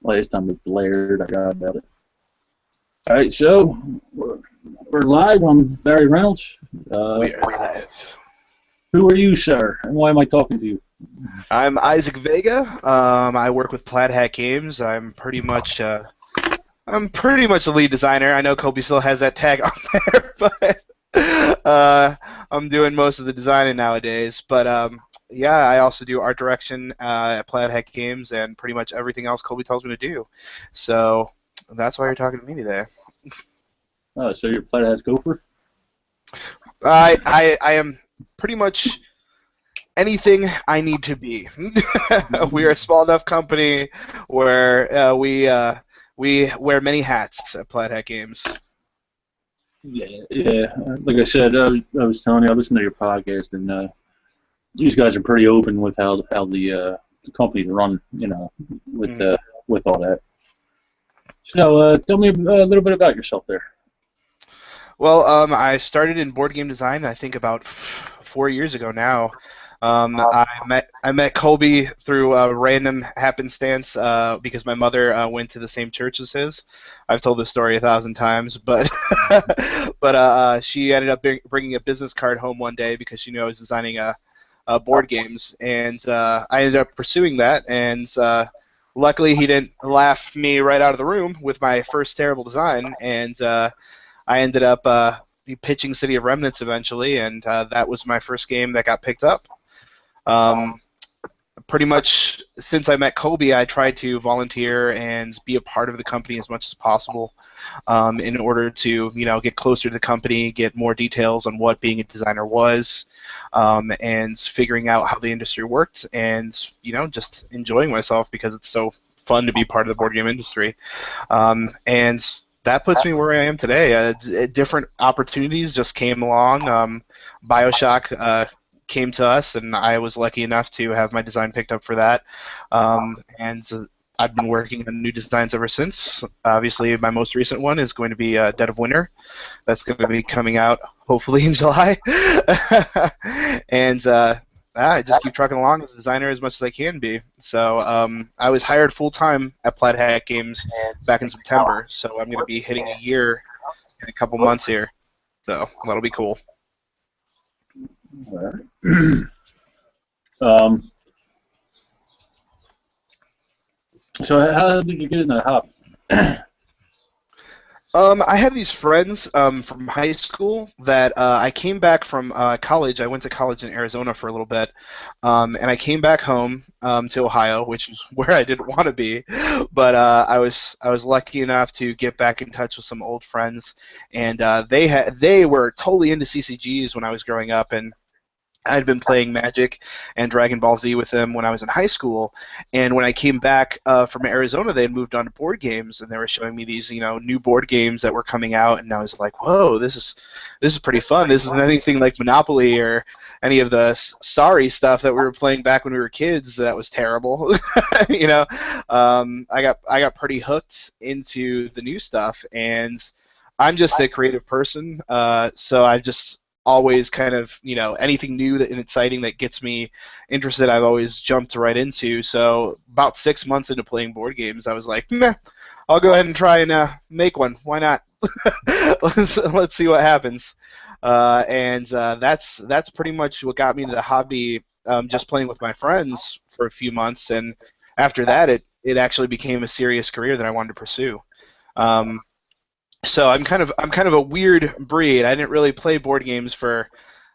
Last time it blared, I got about it. All right, so we're live. I'm Barry Reynolds. We are live. Who are you, sir? And why am I talking to you? I'm Isaac Vega. I work with Plaid Hat Games. I'm pretty much the lead designer. I know Kobe still has that tag on there, but I'm doing most of the designing nowadays. But yeah, I also do art direction at Plaid Hat Games and pretty much everything else Kobe tells me to do. So that's why you're talking to me today. So you're Plaid Hat's gopher? I am pretty much anything I need to be. We are a small enough company where we wear many hats at Plaid Hat Games. Yeah. Like I said, I was telling you, I listened to your podcast, and these guys are pretty open with how the company's run, with all that. So tell me a little bit about yourself there. Well, I started in board game design, I think about 4 years ago now. I met Colby through a random happenstance because my mother went to the same church as his. I've told this story 1,000 times, but she ended up bringing a business card home one day because she knew I was designing board games, and I ended up pursuing that. And luckily, he didn't laugh me right out of the room with my first terrible design, and I ended up pitching City of Remnants eventually, and that was my first game that got picked up. Pretty much since I met Kobe, I tried to volunteer and be a part of the company as much as possible in order to, get closer to the company, get more details on what being a designer was, and figuring out how the industry worked, and just enjoying myself because it's so fun to be part of the board game industry. And that puts me where I am today. Different opportunities just came along. BioShock came to us, and I was lucky enough to have my design picked up for that. And I've been working on new designs ever since. Obviously, my most recent one is going to be Dead of Winter. That's going to be coming out hopefully in July. And I just keep trucking along as a designer as much as I can be. So I was hired full-time at Plaid Hat Games back in September, so I'm going to be hitting a year in a couple months here. So that'll be cool. All right. So how did you get in that hobby? I had these friends from high school that I came back from college. I went to college in Arizona for a little bit, and I came back home to Ohio, which is where I didn't want to be. But I was lucky enough to get back in touch with some old friends, and they were totally into CCGs when I was growing up, and I had been playing Magic and Dragon Ball Z with them when I was in high school, and when I came back from Arizona, they had moved on to board games, and they were showing me these, new board games that were coming out, and I was like, "Whoa, this is pretty fun. This isn't anything like Monopoly or any of the sorry stuff that we were playing back when we were kids. That was terrible." I got pretty hooked into the new stuff, and I'm just a creative person, so I just always kind of, anything new and exciting that gets me interested, I've always jumped right into. So about 6 months into playing board games, I was like, meh, I'll go ahead and try and make one. Why not? Let's see what happens. And that's pretty much what got me into the hobby, just playing with my friends for a few months. And after that, it actually became a serious career that I wanted to pursue. So I'm kind of a weird breed. I didn't really play board games for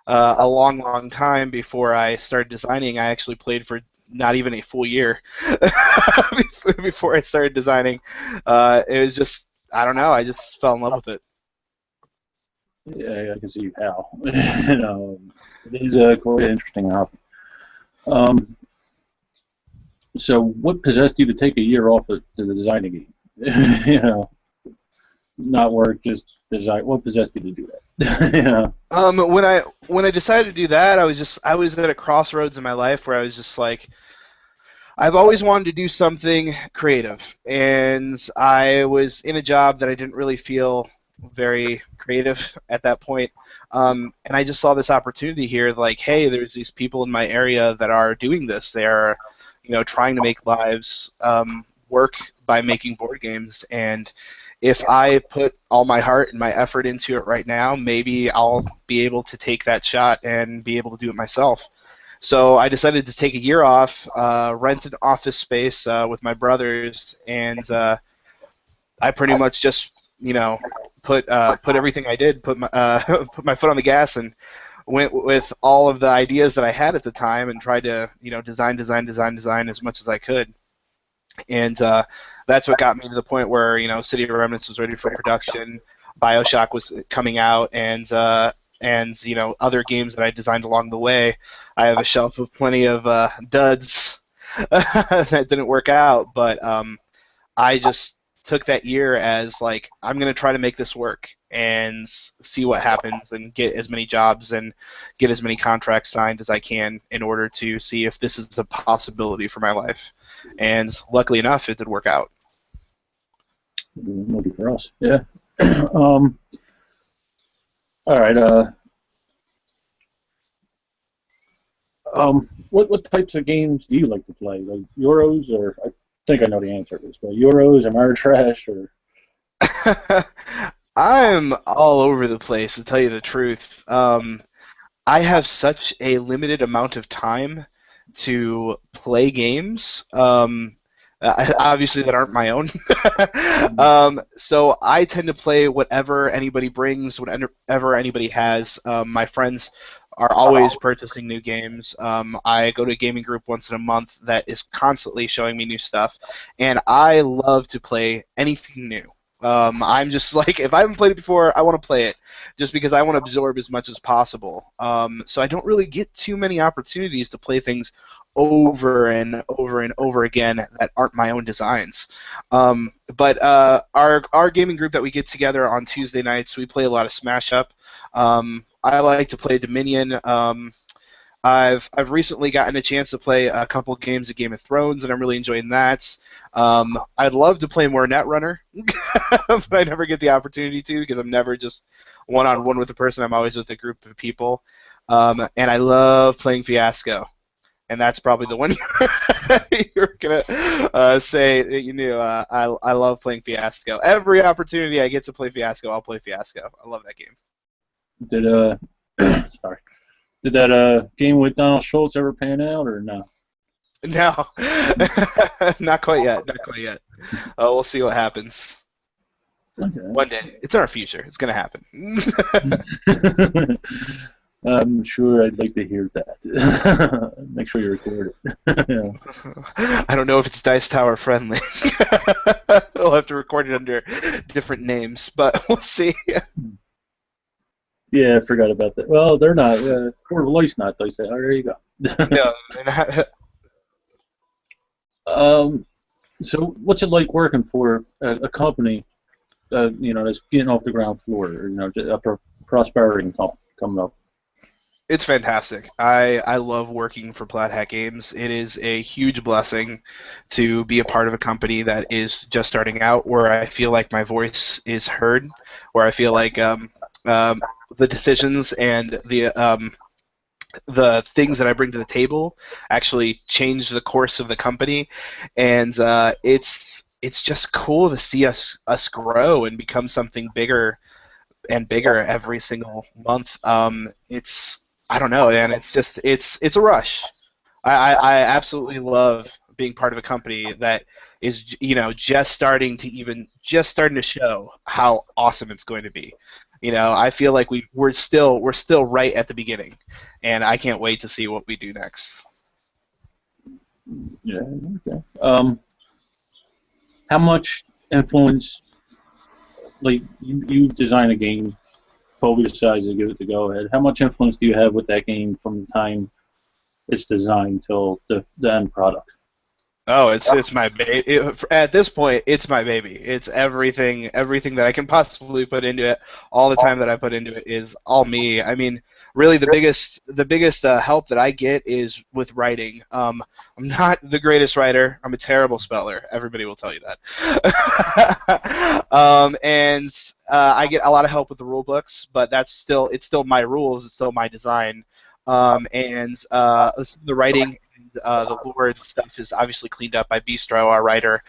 a long time before I started designing. I actually played for not even a full year before I started designing. It was just, I don't know, I just fell in love with it. Yeah, I can see how. It is quite interesting hobby. So what possessed you to take a year off of the designing game? Not work, just design. What possessed you to do that? When I decided to do that, I was at a crossroads in my life where I was just like, I've always wanted to do something creative, and I was in a job that I didn't really feel very creative at that point. And I just saw this opportunity here, like, hey, there's these people in my area that are doing this. They're, trying to make lives work by making board games. And if I put all my heart and my effort into it right now, maybe I'll be able to take that shot and be able to do it myself. So I decided to take a year off, rent an office space with my brothers, and I pretty much just put everything I did, put my put my foot on the gas, and went with all of the ideas that I had at the time, and tried to design as much as I could. And that's what got me to the point where City of Remnants was ready for production, BioShock was coming out, and other games that I designed along the way. I have a shelf of plenty of duds that didn't work out, but I just took that year as like, I'm going to try to make this work and see what happens and get as many jobs and get as many contracts signed as I can in order to see if this is a possibility for my life. And luckily enough, it did work out. Maybe for us, yeah. All right. What types of games do you like to play? Like Euros, or I think I know the answer to this, but Euros, Ameritrash, or? I'm all over the place, to tell you the truth. I have such a limited amount of time to play games, obviously that aren't my own. So I tend to play whatever anybody brings, whatever anybody has. My friends are always purchasing new games. I go to a gaming group once in a month that is constantly showing me new stuff, and I love to play anything new. I'm just like, if I haven't played it before, I want to play it, just because I want to absorb as much as possible. So I don't really get too many opportunities to play things over and over and over again that aren't my own designs. But our gaming group that we get together on Tuesday nights, we play a lot of Smash Up. I like to play Dominion. I've recently gotten a chance to play a couple games of Game of Thrones, and I'm really enjoying that. I'd love to play more Netrunner, but I never get the opportunity to, because I'm never just one-on-one with a person. I'm always with a group of people. And I love playing Fiasco, and that's probably the one you're gonna say that you knew. I love playing Fiasco. Every opportunity I get to play Fiasco, I'll play Fiasco. I love that game. Sorry. Did that game with Donald Schultz ever pan out, or no? No, not quite yet. Not quite yet. We'll see what happens. Okay. One day. It's in our future. It's going to happen. I'm sure I'd like to hear that. Make sure you record it. Yeah. I don't know if it's Dice Tower friendly. We'll have to record it under different names, but we'll see. Yeah, I forgot about that. Well, they're not. Court of Life's not Dice Tower. There you go. No, they're not. So what's it like working for a company, that's getting off the ground floor, or a prosperity coming up? It's fantastic. I love working for Plaid Hat Games. It is a huge blessing to be a part of a company that is just starting out, where I feel like my voice is heard, where I feel like the decisions and the things that I bring to the table actually change the course of the company, and it's just cool to see us grow and become something bigger and bigger every single month. I don't know, man. It's a rush. I absolutely love being part of a company that is just starting to show how awesome it's going to be. I feel like we're still right at the beginning, and I can't wait to see what we do next. Yeah. Okay. How much influence, like you design a game, Kobe decides to give it the go-ahead. How much influence do you have with that game from the time it's designed till the end product? Oh, it's my baby. At this point, it's my baby. It's everything that I can possibly put into it. All the time that I put into it is all me. I mean, really, the biggest help that I get is with writing. I'm not the greatest writer. I'm a terrible speller. Everybody will tell you that. And I get a lot of help with the rule books, but it's still my rules. It's still my design. And the writing The lore and stuff is obviously cleaned up by Bistro, our writer,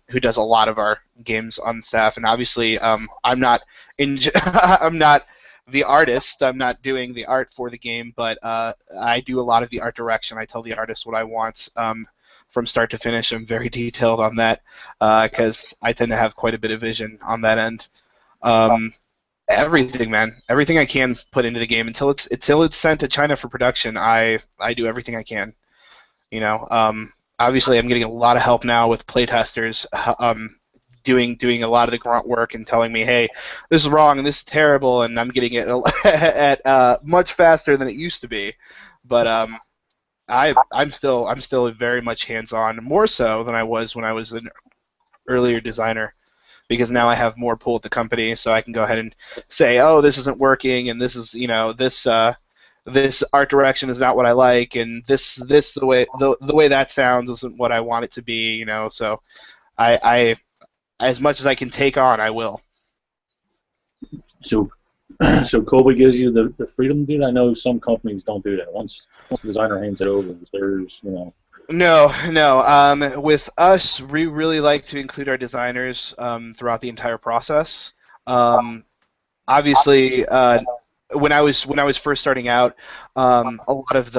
who does a lot of our games on staff. And obviously, I'm not I'm not the artist. I'm not doing the art for the game, but I do a lot of the art direction. I tell the artist what I want from start to finish. I'm very detailed on that because I tend to have quite a bit of vision on that end. Everything, man. Everything I can put into the game until it's sent to China for production. I do everything I can. You know, obviously I'm getting a lot of help now with playtesters, doing a lot of the grunt work and telling me, hey, this is wrong and this is terrible, and I'm getting it at much faster than it used to be. But I'm still very much hands-on, more so than I was when I was an earlier designer, because now I have more pull at the company, so I can go ahead and say, oh, this isn't working, and this is, this art direction is not what I like, and this the way that sounds isn't what I want it to be, So I as much as I can take on, I will. So Kobe gives you the freedom to do that? I know some companies don't do that. Once the designer hands it over, it's theirs, No. With us, we really like to include our designers throughout the entire process. Obviously, when I was first starting out, a lot of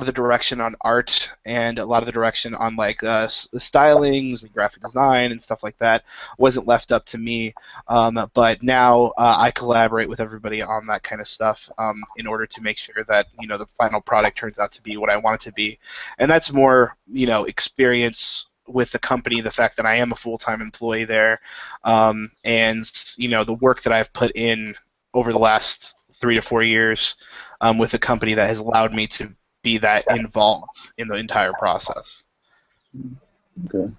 the direction on art and a lot of the direction on like the stylings and graphic design and stuff like that wasn't left up to me. But now I collaborate with everybody on that kind of stuff in order to make sure that the final product turns out to be what I want it to be, and that's more experience with the company, the fact that I am a full-time employee there, and the work that I've put in over the last 3 to 4 years with the company that has allowed me to be that involved in the entire process. Okay.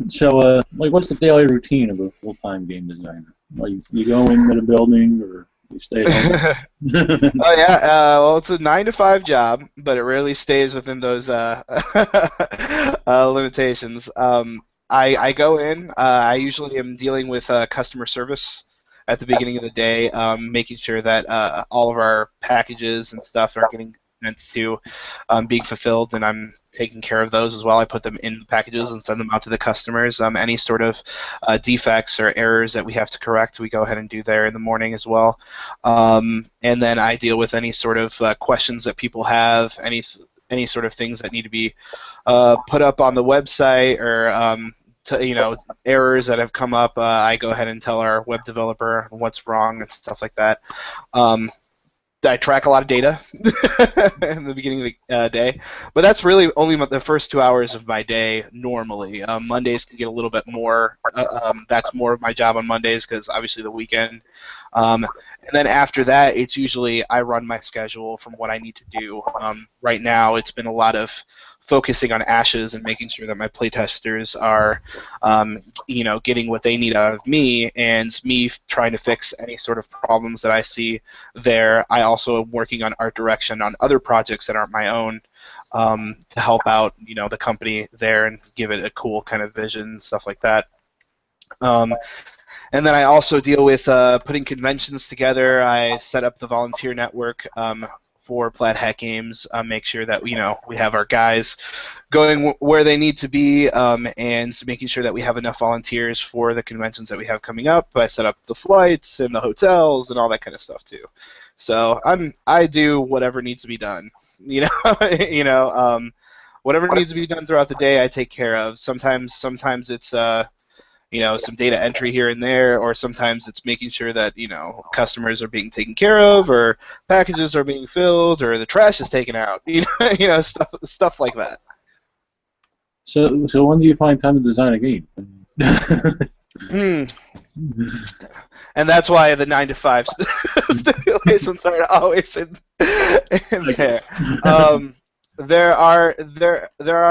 So, what's the daily routine of a full-time game designer? Like, you go into the building, or you stay at home? Oh yeah, well, it's a 9 to 5 job, but it rarely stays within those limitations. I go in. I usually am dealing with customer service at the beginning of the day, making sure that all of our packages and stuff are getting sent to being fulfilled, and I'm taking care of those as well. I put them in packages and send them out to the customers. Any sort of defects or errors that we have to correct, we go ahead and do there in the morning as well. And then I deal with any sort of questions that people have, any sort of things that need to be put up on the website, or errors that have come up. I go ahead and tell our web developer what's wrong and stuff like that. I track a lot of data in the beginning of the day, but that's really only the first 2 hours of my day normally. Mondays can get a little bit more. That's more of my job on Mondays because obviously the weekend. And then after that, it's usually I run my schedule from what I need to do. Right now, it's been a lot of focusing on ashes and making sure that my playtesters are, getting what they need out of me, and me trying to fix any sort of problems that I see there. I also am working on art direction on other projects that aren't my own to help out, the company there and give it a cool kind of vision, stuff like that. And then I also deal with putting conventions together. I set up the volunteer network for Plaid Hat Games, make sure that we have our guys going where they need to be, and making sure that we have enough volunteers for the conventions that we have coming up. I set up the flights and the hotels and all that kind of stuff too. So I do whatever needs to be done. Whatever needs to be done throughout the day, I take care of. Sometimes it's some data entry here and there, or sometimes it's making sure that customers are being taken care of, or packages are being filled, or the trash is taken out. Stuff like that. So when do you find time to design a game? And that's why the 9 to 5 stipulations are always in there. There are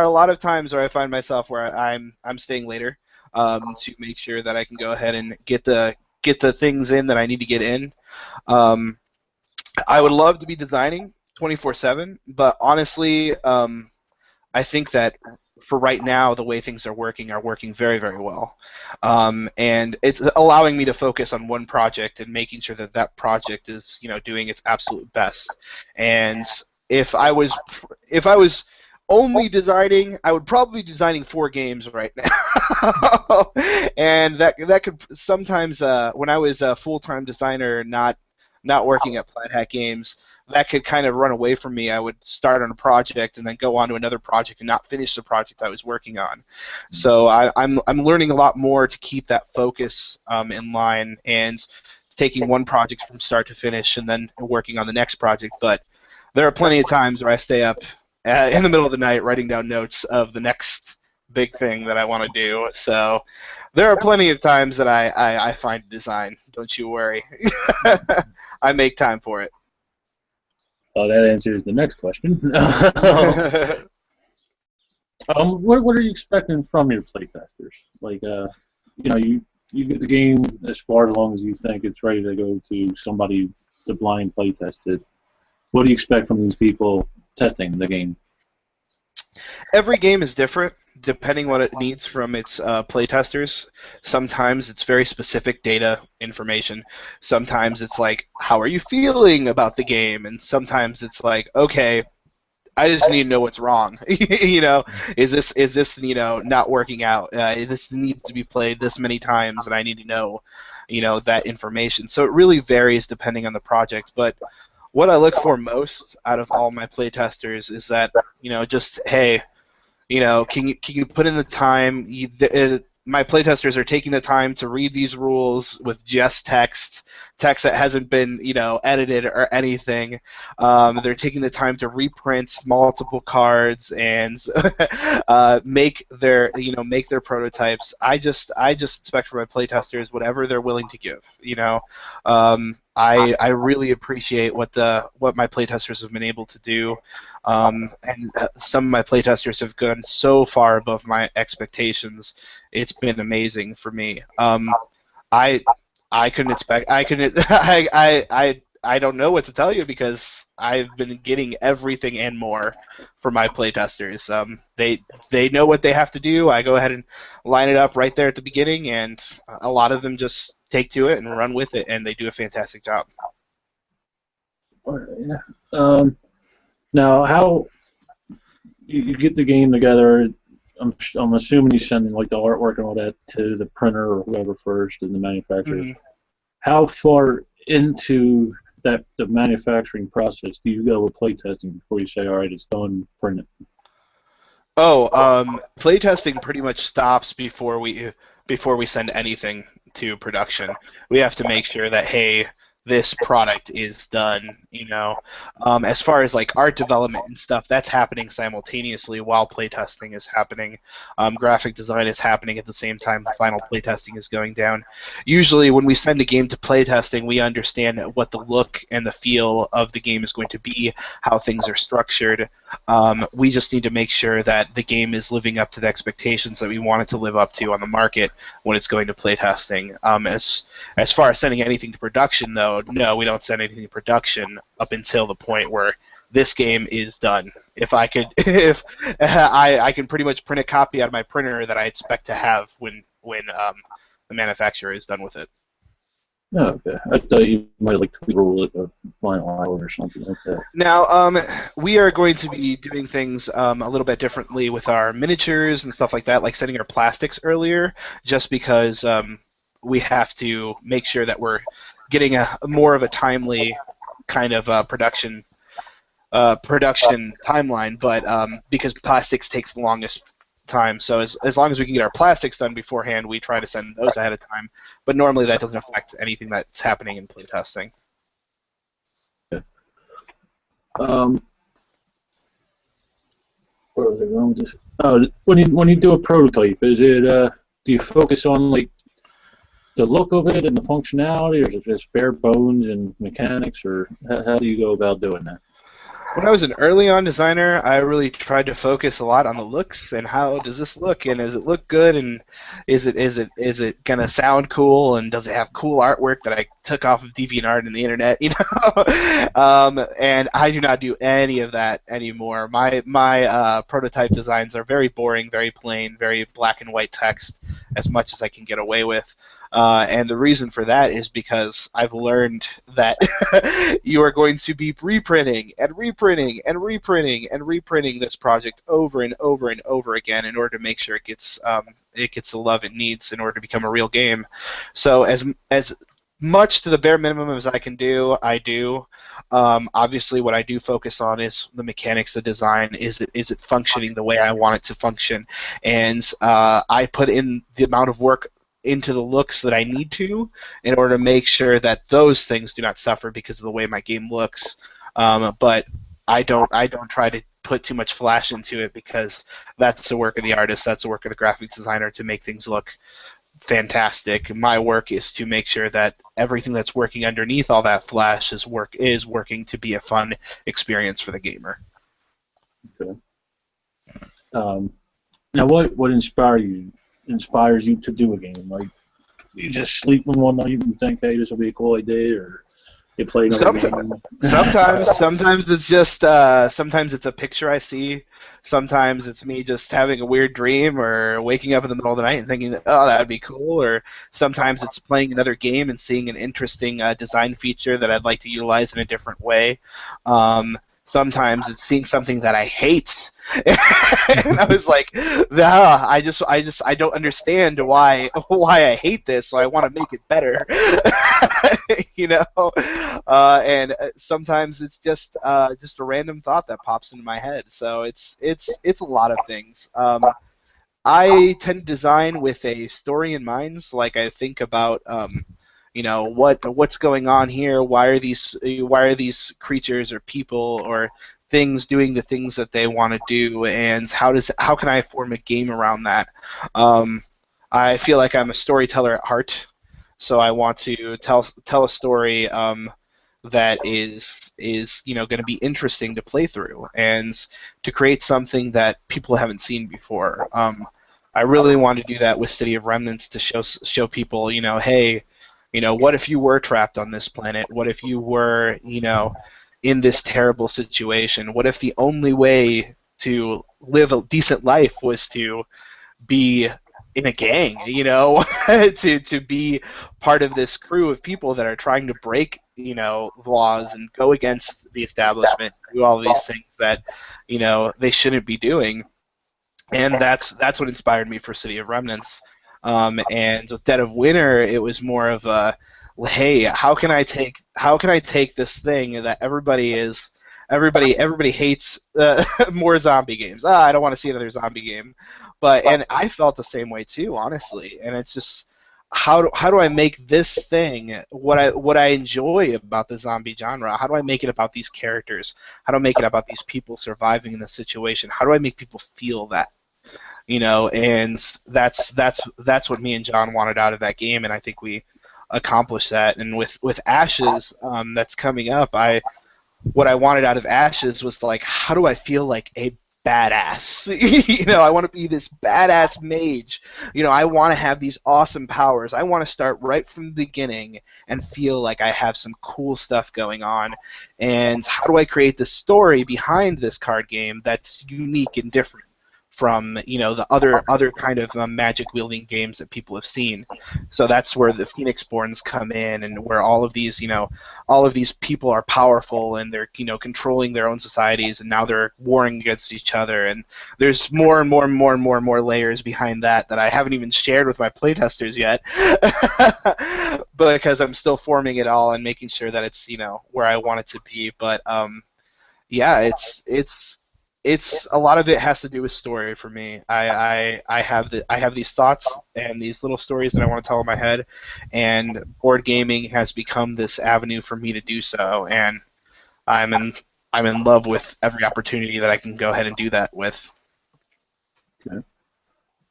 a lot of times where I find myself where I'm staying later. To make sure that I can go ahead and get the things in that I need to get in. I would love to be designing 24/7, but honestly, I think that for right now, the way things are working very, very well, and it's allowing me to focus on one project and making sure that that project is doing its absolute best. And if I was only designing, I would probably be designing 4 games right now. And that could sometimes, when I was a full-time designer, not working at Plaid Hat Games, that could kind of run away from me. I would start on a project and then go on to another project and not finish the project I was working on. So I'm learning a lot more to keep that focus in line and taking one project from start to finish and then working on the next project. But there are plenty of times where I stay up in the middle of the night writing down notes of the next big thing that I want to do. So there are plenty of times that I find design. Don't you worry. I make time for it. Oh, that answers the next question. What are you expecting from your playtesters? Like, you get the game as far along as you think it's ready to go to somebody to blind playtest it. What do you expect from these people testing the game? Every game is different depending what it needs from its playtesters. Sometimes it's very specific data information. Sometimes it's like, how are you feeling about the game? And sometimes it's like, okay, I just need to know what's wrong. Is this not working out? This needs to be played this many times, and I need to know, that information. So it really varies depending on the project. But what I look for most out of all my playtesters is that, just, hey, can you put in the time? My playtesters are taking the time to read these rules with just text that hasn't been, edited or anything. They're taking the time to reprint multiple cards and make their prototypes. I just expect from my playtesters whatever they're willing to give. I really appreciate what my playtesters have been able to do, and some of my playtesters have gone so far above my expectations. It's been amazing for me. I couldn't expect. I don't know what to tell you because I've been getting everything and more from my playtesters. They know what they have to do. I go ahead and line it up right there at the beginning, and a lot of them just take to it and run with it, and they do a fantastic job. Yeah. Now, how you get the game together? I'm assuming you send like the artwork and all that to the printer or whoever first, and the manufacturer. Mm-hmm. How far into the manufacturing process do you go with playtesting before you say, all right, it's done, print it? Playtesting pretty much stops before we send anything to production. We have to make sure that, hey, this product is done, as far as like art development and stuff, that's happening simultaneously while playtesting is happening. Graphic design is happening at the same time the final playtesting is going down. Usually when we send a game to playtesting, we understand what the look and the feel of the game is going to be, how things are structured. We just need to make sure that the game is living up to the expectations that we want it to live up to on the market when it's going to playtesting. As far as sending anything to production, though, no, we don't send anything to production up until the point where this game is done. If I can pretty much print a copy out of my printer that I expect to have when the manufacturer is done with it. Oh, okay. I thought you might like to rule it a final hour or something like that. Now, we are going to be doing things a little bit differently with our miniatures and stuff like that, like sending our plastics earlier, just because we have to make sure that we're getting a more of a timely kind of production timeline, but because plastics takes the longest time, so as long as we can get our plastics done beforehand, we try to send those ahead of time, but normally that doesn't affect anything that's happening in playtesting. Okay. Where was I going with this? Oh, when you do a prototype, is it do you focus on like the look of it and the functionality, or is it just bare bones and mechanics, or how do you go about doing that? When I was an early on designer, I really tried to focus a lot on the looks and how does this look, and does it look good, and is it gonna sound cool, and does it have cool artwork that I took off of DeviantArt and the internet, and I do not do any of that anymore. My prototype designs are very boring, very plain, very black and white text. as much as I can get away with. And the reason for that is because I've learned that you are going to be reprinting and reprinting and reprinting and reprinting this project over and over and over again in order to make sure it gets the love it needs in order to become a real game. So as much to the bare minimum as I can do, I do. Obviously, what I do focus on is the mechanics, the design. Is it functioning the way I want it to function? And I put in the amount of work into the looks that I need to in order to make sure that those things do not suffer because of the way my game looks. But I don't try to put too much flash into it because that's the work of the artist, that's the work of the graphics designer to make things look fantastic. My work is to make sure that everything that's working underneath all that flash is working to be a fun experience for the gamer. Okay. Now, what inspires you to do a game? Like, you just sleep one night and think, hey, this will be a cool idea, or you play another game? Sometimes it's just sometimes it's a picture I see. Sometimes it's me just having a weird dream or waking up in the middle of the night and thinking, oh, that would be cool. Or sometimes it's playing another game and seeing an interesting design feature that I'd like to utilize in a different way. Sometimes it's seeing something that I hate, and I was like, nah, I don't understand why I hate this, so I want to make it better, you know. And sometimes it's just a random thought that pops into my head. So it's a lot of things. I tend to design with a story in mind. So like I think about you know, what's going on here? Why are these creatures or people or things doing the things that they want to do, and how can I form a game around that? I feel like I'm a storyteller at heart, so I want to tell a story that is you know, going to be interesting to play through and to create something that people haven't seen before. I really want to do that with City of Remnants to show people, you know, hey, you know, what if you were trapped on this planet? What if you were, you know, in this terrible situation? What if the only way to live a decent life was to be in a gang, you know, to be part of this crew of people that are trying to break, you know, laws and go against the establishment, do all these things that, you know, they shouldn't be doing. And that's what inspired me for City of Remnants. And with Dead of Winter, it was more of a, hey, how can I take this thing that everybody hates more zombie games. I don't want to see another zombie game, and I felt the same way too, honestly. And it's just how do I make this thing what I enjoy about the zombie genre? How do I make it about these characters? How do I make it about these people surviving in the situation? How do I make people feel that? You know, and that's what me and John wanted out of that game, and I think we accomplished that. And with Ashes, that's coming up, what I wanted out of Ashes was like, how do I feel like a badass? You know, I want to be this badass mage. You know, I want to have these awesome powers. I want to start right from the beginning and feel like I have some cool stuff going on. And how do I create the story behind this card game that's unique and different from, you know, the other kind of magic wielding games that people have seen? So that's where the Phoenixborns come in, and where all of these people are powerful, and they're, you know, controlling their own societies, and now they're warring against each other, and there's more and more and more and more and more layers behind that I haven't even shared with my playtesters yet, but because I'm still forming it all and making sure that it's, you know, where I want it to be. But yeah, it's a lot of it has to do with story for me. I have these thoughts and these little stories that I want to tell in my head, and board gaming has become this avenue for me to do so, and I'm in love with every opportunity that I can go ahead and do that with. Okay.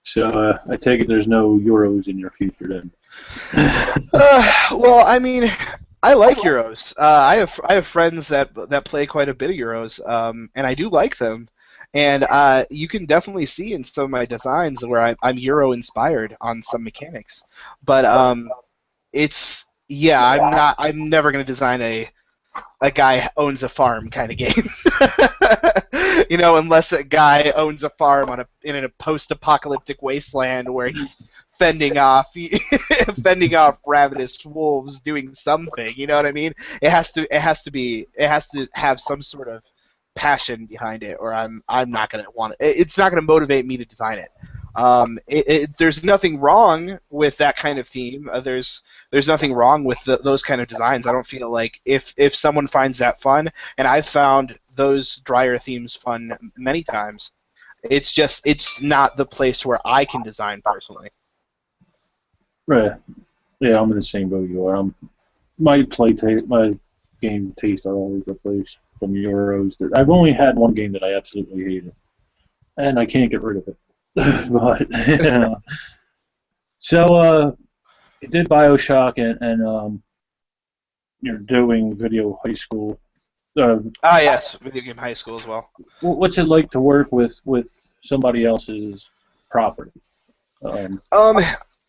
So I take it there's no Euros in your future then. Well, I mean, I like Euros. I have friends that play quite a bit of Euros, and I do like them. And you can definitely see in some of my designs where I'm Euro inspired on some mechanics. But I'm never going to design a a guy owns a farm kind of game. Unless a guy owns a farm in a post-apocalyptic wasteland where he's fending off fending off ravenous wolves, doing something. You know what I mean? It has to have some sort of passion behind it, or I'm not gonna want it. It's not gonna motivate me to design it. There's nothing wrong with that kind of theme. There's nothing wrong with those kind of designs. I don't feel like if someone finds that fun, and I've found those drier themes fun many times, it's not the place where I can design personally. Right. Yeah, I'm in the same boat you are. My game taste are all over the place from Euros. I've only had one game that I absolutely hated, and I can't get rid of it. But so you did BioShock and you're doing video high school. Yes, video game high school as well. What's it like to work with somebody else's property?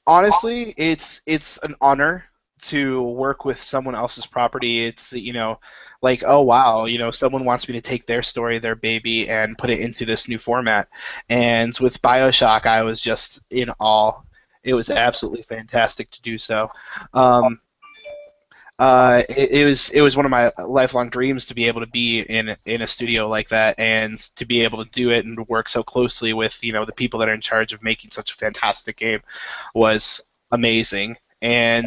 Honestly, it's an honor to work with someone else's property. It's like, oh wow, someone wants me to take their story, their baby, and put it into this new format. And with BioShock, I was just in awe. It was absolutely fantastic to do so. It was one of my lifelong dreams to be able to be in a studio like that, and to be able to do it and to work so closely with the people that are in charge of making such a fantastic game was amazing. And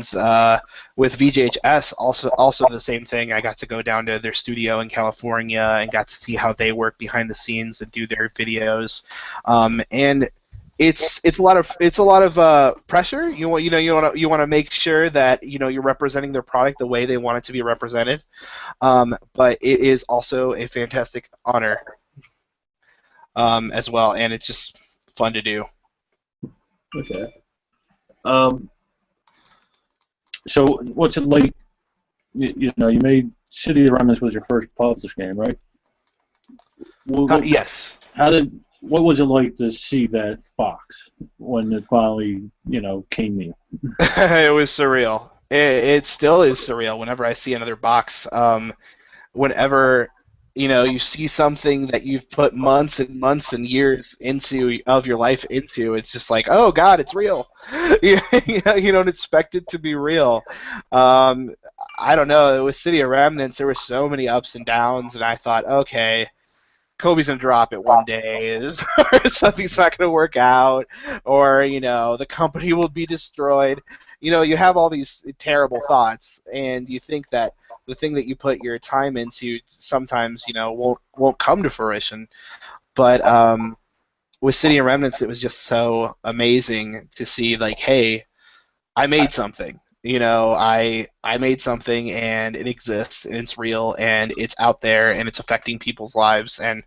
with VJHS, also the same thing. I got to go down to their studio in California and got to see how they work behind the scenes and do their videos, and it's a lot of pressure. You want to make sure that you're representing their product the way they want it to be represented, but it is also a fantastic honor as well, and it's just fun to do. Okay. So what's it like? You made City of Remnants was your first published game, right? Yes. What was it like to see that box when it finally, came to you? It was surreal. It still is surreal whenever I see another box. Whenever you see something that you've put months and months and years of your life into, it's just like, oh God, it's real. You don't expect it to be real. I don't know. With City of Remnants, there were so many ups and downs, and I thought, okay, Kobe's gonna drop it one day, or something's not gonna work out, or the company will be destroyed. You have all these terrible thoughts, and you think that the thing that you put your time into sometimes won't come to fruition. But with City of Remnants, it was just so amazing to see, like, hey, I made something. I made something, and it exists, and it's real, and it's out there, and it's affecting people's lives, and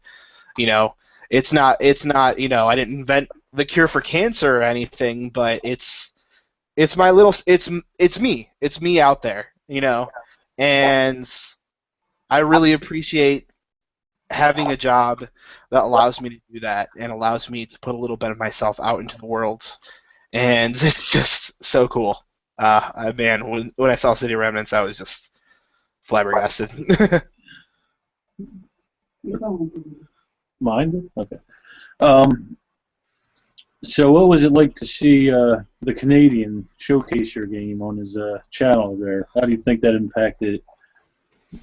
it's not I didn't invent the cure for cancer or anything, but it's me out there, and I really appreciate having a job that allows me to do that and allows me to put a little bit of myself out into the world, and it's just so cool. Man, when I saw City of Remnants, I was just flabbergasted. Mine? Okay. So what was it like to see the Canadian showcase your game on his channel there? How do you think that impacted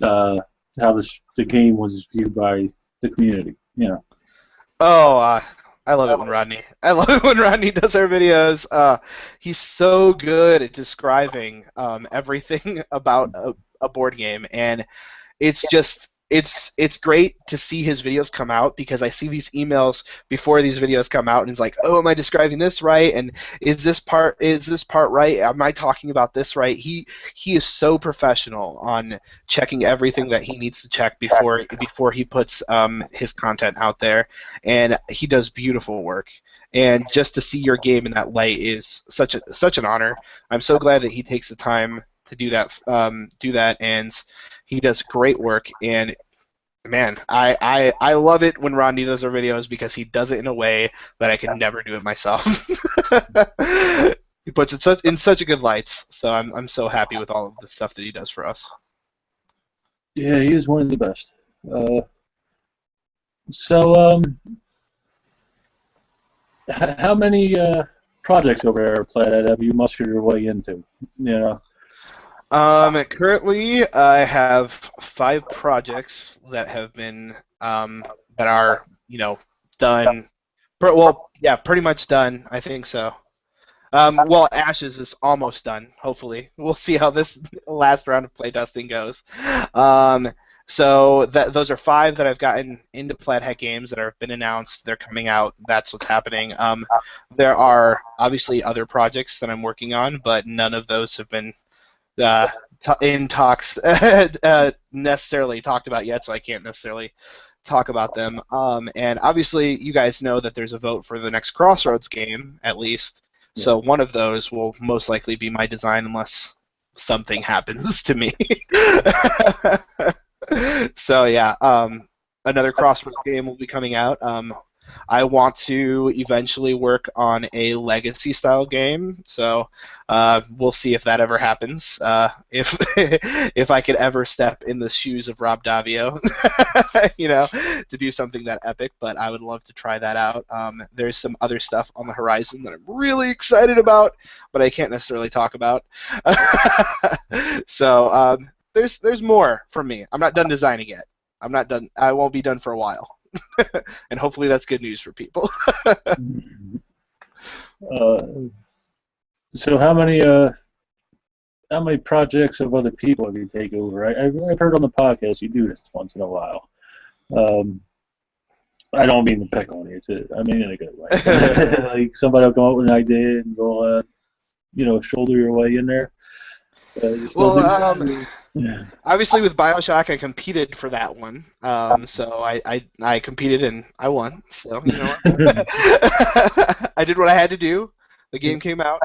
how the game was viewed by the community? Oh, I love it when Rodney does our videos. He's so good at describing everything about a board game, and it's just it's great to see his videos come out, because I see these emails before these videos come out, and he's like, oh, am I describing this right? And is this part right? Am I talking about this right? He is so professional on checking everything that he needs to check before he puts his content out there, and he does beautiful work. And just to see your game in that light is such an honor. I'm so glad that he takes the time to do that, and he does great work. And man, I love it when Rodney does our videos, because he does it in a way that I can never do it myself. He puts it in such a good light. So I'm so happy with all of the stuff that he does for us. Yeah, he is one of the best. So, how many projects over there, Plaid Hat, have you mustered your way into? You know. Currently, I have 5 projects that have been that are done. Well, yeah, pretty much done. I think so. Well, Ashes is almost done. Hopefully, we'll see how this last round of playtesting goes. Um, so those are 5 that I've gotten into Plaid Hat Games that have been announced. They're coming out. That's what's happening. There are obviously other projects that I'm working on, but none of those have been uh, in talks necessarily talked about yet, so I can't necessarily talk about them. And obviously, you guys know that there's a vote for the next Crossroads game, at least. Yeah. So one of those will most likely be my design, unless something happens to me. So yeah, another Crossroads game will be coming out. I want to eventually work on a legacy style game, so we'll see if that ever happens. If if I could ever step in the shoes of Rob Davio, to do something that epic, but I would love to try that out. There's some other stuff on the horizon that I'm really excited about, but I can't necessarily talk about. So there's more from me. I'm not done designing yet. I'm not done. I won't be done for a while. And hopefully that's good news for people. So how many projects of other people have you taken over? I've heard on the podcast you do this once in a while. Um, I don't mean to pick on you. I mean in a good way. Like somebody will come up with an idea and go, shoulder your way in there. You still do that? Yeah. Obviously with BioShock I competed for that one. So I competed and I won. So I did what I had to do. The game came out.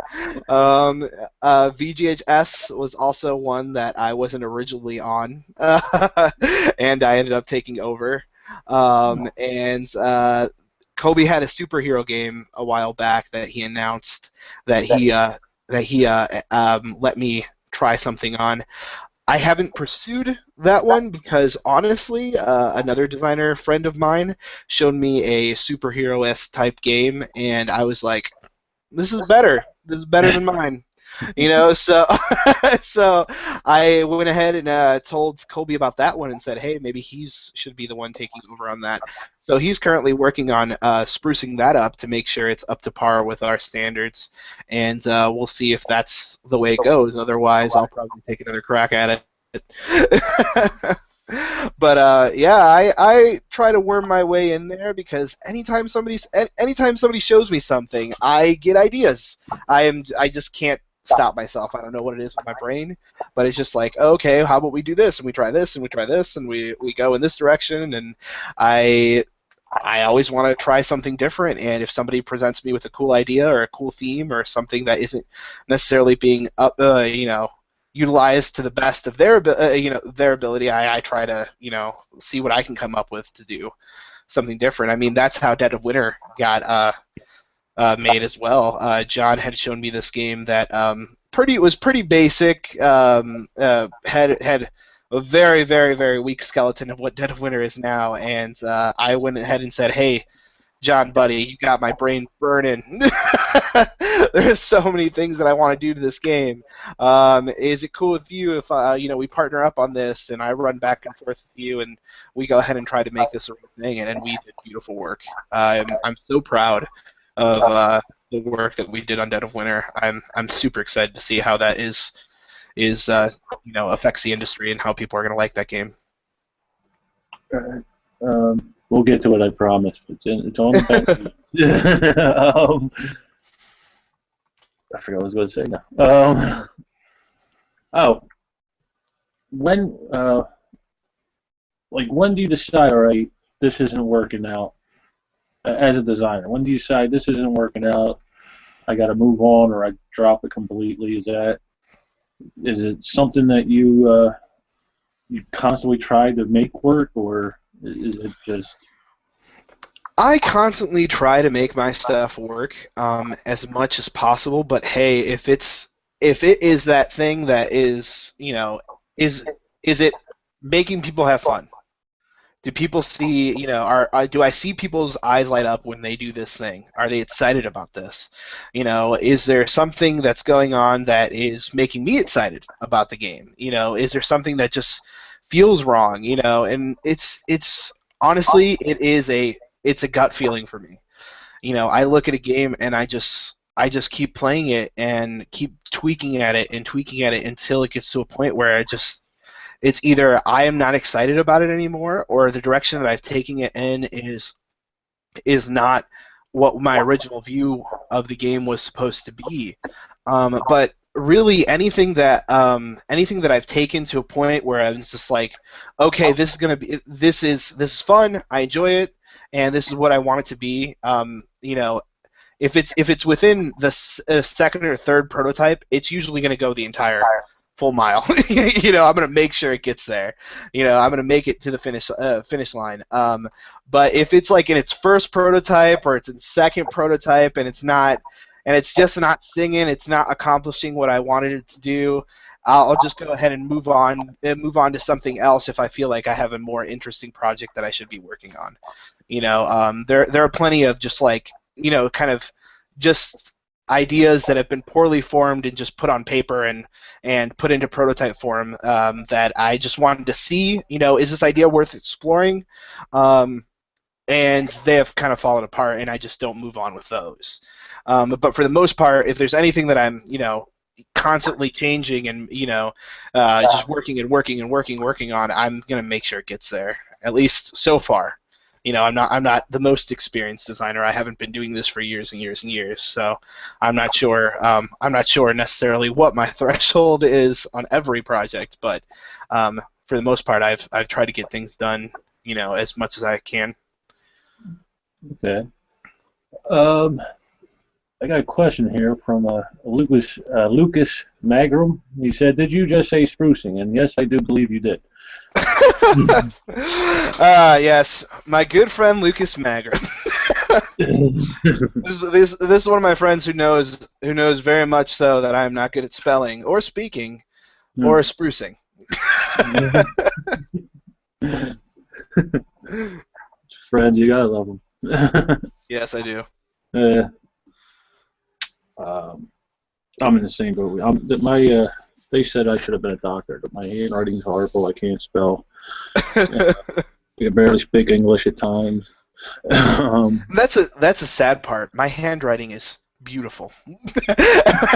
VGHS was also one that I wasn't originally on, and I ended up taking over. And Kobe had a superhero game a while back that he announced that he let me try something on. I haven't pursued that one because honestly, another designer friend of mine showed me a superhero-esque type game, and I was like, "This is better. This is better than mine." So so I went ahead and told Colby about that one and said, hey, maybe he should be the one taking over on that. So he's currently working on sprucing that up to make sure it's up to par with our standards, and we'll see if that's the way it goes. Otherwise, I'll probably take another crack at it. But yeah, I try to worm my way in there because anytime somebody shows me something, I get ideas. I just can't stop myself. I don't know what it is with my brain, but it's just like, okay, how about we do this and we try this and we try this and we go in this direction, and I always want to try something different, and if somebody presents me with a cool idea or a cool theme or something that isn't necessarily being utilized to the best of their ability, I try to see what I can come up with to do something different. I mean, that's how Dead of Winter got made as well. John had shown me this game that was pretty basic. Had a very, very, very weak skeleton of what Dead of Winter is now, and I went ahead and said, hey, John, buddy, you got my brain burning. There's so many things that I want to do to this game. Is it cool with you if we partner up on this and I run back and forth with you and we go ahead and try to make this a real thing? And we did beautiful work. I'm so proud of the work that we did on Dead of Winter. I'm super excited to see how that affects the industry and how people are going to like that game. We'll get to it, I promise. It's on the back. I forgot what I was going to say now. When do you decide, all right, this isn't working out as a designer? When do you decide this isn't working out, I got to move on, or I drop it completely? Is it something that you constantly try to make work, or is it just... I constantly try to make my stuff work as much as possible, but hey, if it is that thing that is, is it making people have fun. Do people see, do I see people's eyes light up when they do this thing? Are they excited about this? Is there something that's going on that is making me excited about the game? Is there something that just feels wrong? And it's honestly, it's a gut feeling for me. I look at a game and I just keep playing it and keep tweaking at it until it gets to a point where it's either I am not excited about it anymore, or the direction that I've taken it in is not what my original view of the game was supposed to be. But really, anything that I've taken to a point where I'm just like, okay, this is fun, I enjoy it, and this is what I want it to be. If it's within the second or third prototype, it's usually going to go the entire full mile. I'm going to make sure it gets there. I'm going to make it to the finish line. But if it's like in its first prototype or it's in second prototype and it's just not singing, it's not accomplishing what I wanted it to do, I'll just go ahead and move on to something else if I feel like I have a more interesting project that I should be working on. There are plenty of just like, kind of just ideas that have been poorly formed and just put on paper and put into prototype form that I just wanted to see, is this idea worth exploring? And they have kind of fallen apart, and I just don't move on with those. But for the most part, if there's anything that I'm, constantly changing and, just working on, I'm going to make sure it gets there, at least so far. I'm not the most experienced designer. I haven't been doing this for years and years and years, so I'm not sure. I'm not sure necessarily what my threshold is on every project, but for the most part, I've tried to get things done, as much as I can. Okay. I got a question here from Lucas Magrum. He said, "Did you just say sprucing?" And yes, I do believe you did. Yes, my good friend Lucas Magrum. This is one of my friends who knows very much so that I am not good at spelling or speaking or sprucing. Friends, you gotta love them. Yes, I do. I'm in the same boat. They said I should have been a doctor, but my handwriting's horrible. I can't spell. I can barely speak English at times. That's a sad part. My handwriting is beautiful.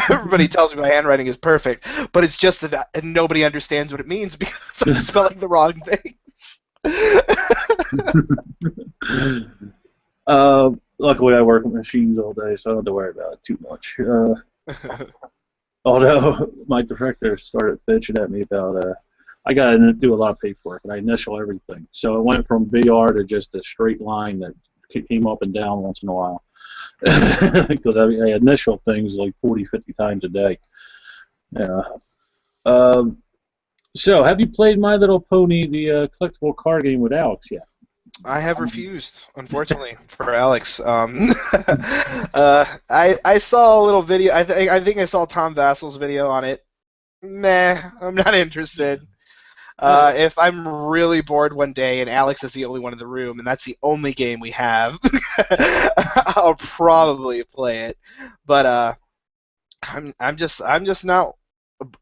Everybody tells me my handwriting is perfect, but it's just that nobody understands what it means because I'm spelling the wrong things. Luckily, I work with machines all day, so I don't have to worry about it too much. Although my director started bitching at me about I got to do a lot of paperwork, and I initial everything. So it went from VR to just a straight line that came up and down once in a while. Because I initial things like 40, 50 times a day. Yeah. So, have you played My Little Pony, the collectible card game with Alex yet? I have refused, unfortunately, for Alex. I saw a little video. I think I saw Tom Vassel's video on it. Meh, I'm not interested. If I'm really bored one day and Alex is the only one in the room and that's the only game we have, I'll probably play it. But I'm just not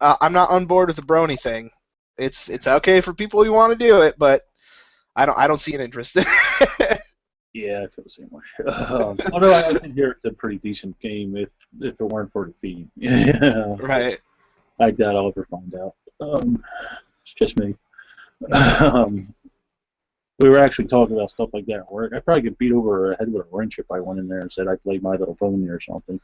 on board with the brony thing. It's okay for people who want to do it, but I don't see an interest. Yeah, I feel the same way. Although I can hear it's a pretty decent game if it weren't for the theme. Yeah. Right. I doubt I'll ever find out. It's just me. We were actually talking about stuff like that at work. I probably could beat over her head with a wrench if I went in there and said I played My Little Pony or something.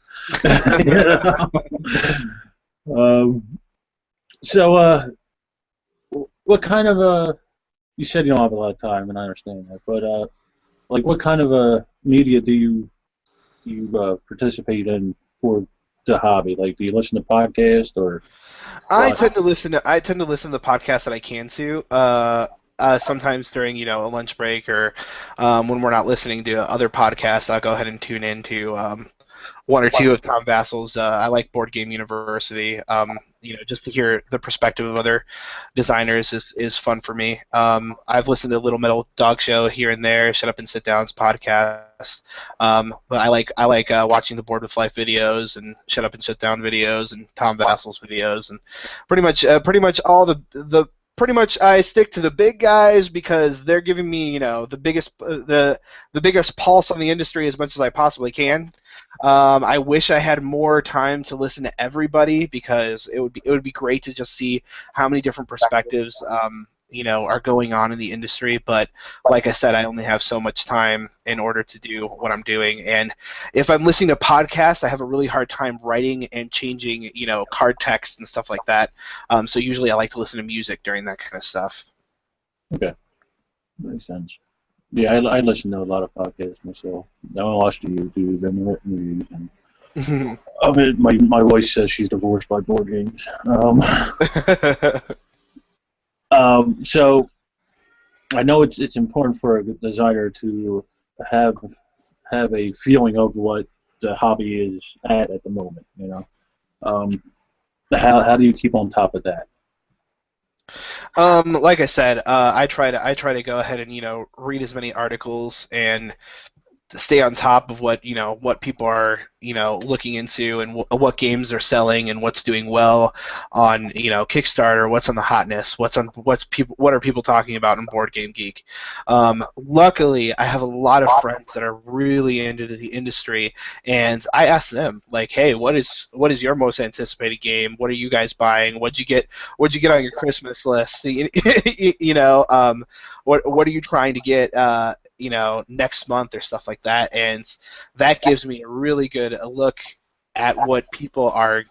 So, what kind of you said you don't have a lot of time, and I understand that, but like, what kind of media do you participate in for the hobby? Like, do you listen to podcasts or? I tend to listen to the podcasts that I can to. Sometimes during a lunch break or when we're not listening to other podcasts, I'll go ahead and tune in to one or two of Tom Vassel's. I like Board Game University. just to hear the perspective of other designers is fun for me. I've listened to Little Metal Dog Show here and there, Shut Up and Sit Down's podcast, but I like watching the Board with Life videos and Shut Up and Sit Down videos and Tom Vassel's videos, and pretty much all the pretty much I stick to the big guys because they're giving me the biggest pulse on the industry as much as I possibly can. I wish I had more time to listen to everybody because it would be great to just see how many different perspectives are going on in the industry. But like I said, I only have so much time in order to do what I'm doing. And if I'm listening to podcasts, I have a really hard time writing and changing card text and stuff like that. So usually I like to listen to music during that kind of stuff. Okay, makes sense. Yeah, I listen to a lot of podcasts myself. I watch the YouTube and the reviews, and my wife says she's divorced by board games. So I know it's important for a designer to have a feeling of what the hobby is at the moment. How do you keep on top of that? Like I said, I try to go ahead and read as many articles and to stay on top of what people are looking into and what games are selling and what's doing well on Kickstarter, what's on the hotness, what are people talking about in Board Game Geek. Luckily, I have a lot of friends that are really into the industry, and I ask them like, hey, what is your most anticipated game? What are you guys buying? What'd you get on your Christmas list? What are you trying to get next month or stuff like that, and that gives me a really good look at what people are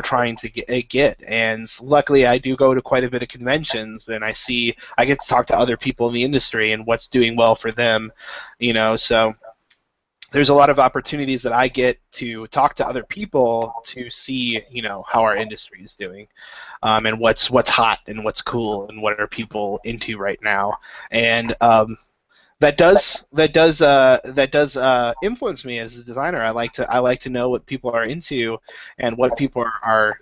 trying to get. And luckily I do go to quite a bit of conventions, and I get to talk to other people in the industry and what's doing well for them, so there's a lot of opportunities that I get to talk to other people to see, how our industry is doing, and what's hot and what's cool and what are people into right now, and that does influence me as a designer. I like to know what people are into and what people are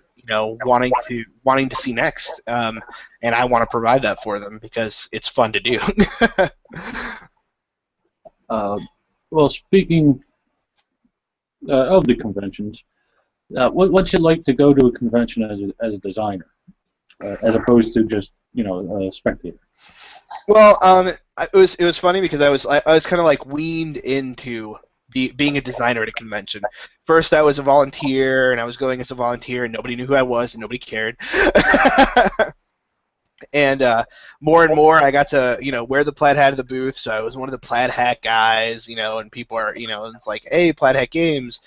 wanting to see next, and I want to provide that for them because it's fun to do. Well, speaking of the conventions, what's it like to go to a convention as a designer, as opposed to just a spectator? Well, it was funny because I was kind of like weaned into being a designer at a convention. First, I was a volunteer, and I was going as a volunteer, and nobody knew who I was, and nobody cared. And more and more, I got to wear the plaid hat at the booth, so I was one of the plaid hat guys, and people are it's like, hey, Plaid Hat Games,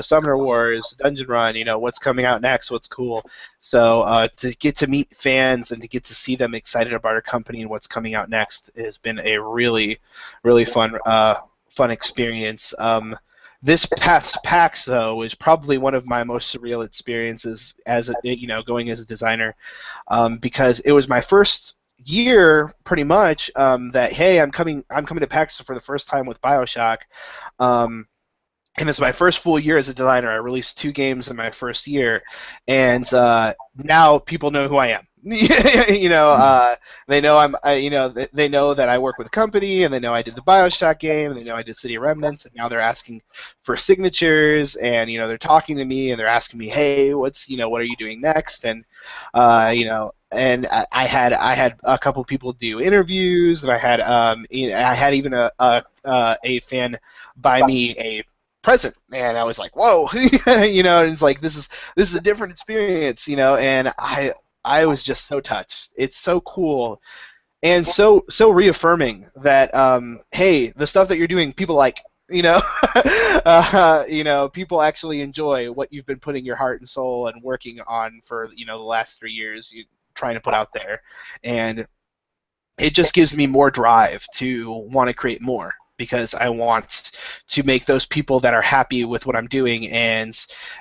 Summoner Wars, Dungeon Run, what's coming out next, what's cool. So to get to meet fans and to get to see them excited about our company and what's coming out next has been a really, really fun experience. This past PAX, though, was probably one of my most surreal experiences as going as a designer, because it was my first year, pretty much, that hey, I'm coming to PAX for the first time with BioShock, and it's my first full year as a designer. I released 2 games in my first year, and now people know who I am. They know they know that I work with a company, and they know I did the BioShock game, and they know I did City of Remnants, and now they're asking for signatures, and they're talking to me, and they're asking me, hey, what are you doing next? And and I had a couple people do interviews, and I had even a fan buy me a present, and I was like, whoa, and it's like this is a different experience, and I was just so touched. It's so cool and so reaffirming that hey, the stuff that you're doing, people like, people actually enjoy what you've been putting your heart and soul and working on for the last 3 years, trying to put out there, and it just gives me more drive to want to create more, because I want to make those people that are happy with what I'm doing and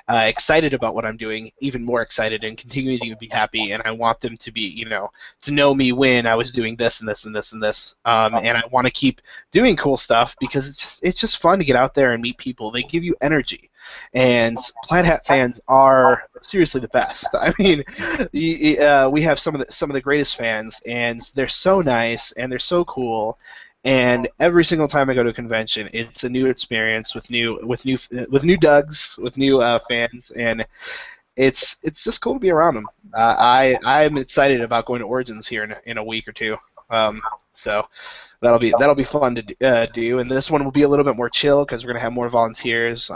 excited about what I'm doing even more excited and continue to be happy. And I want them to be, to know me when I was doing this and this and this and this. And I want to keep doing cool stuff because it's just fun to get out there and meet people. They give you energy. and Plaid Hat fans are seriously the best. I mean, we have some of the greatest fans, and they're so nice and they're so cool. And every single time I go to a convention, it's a new experience with new Dougs, with new fans, and it's just cool to be around them. I'm excited about going to Origins here in a week or two. So that'll be fun to do, and this one will be a little bit more chill because we're gonna have more volunteers.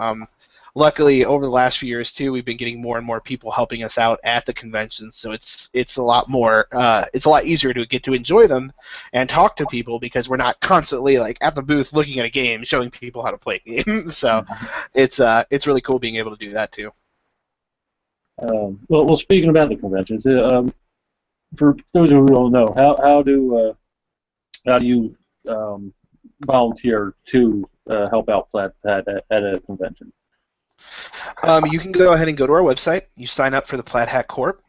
Luckily, over the last few years too, we've been getting more and more people helping us out at the conventions, so it's a lot more it's a lot easier to get to enjoy them and talk to people because we're not constantly like at the booth looking at a game showing people how to play a game. So it's really cool being able to do that too. Well, speaking about the conventions, for those who don't know, how do you volunteer to help out Plaid Hat at a convention? You can go ahead and go to our website. You sign up for the Plaid Hat Corp.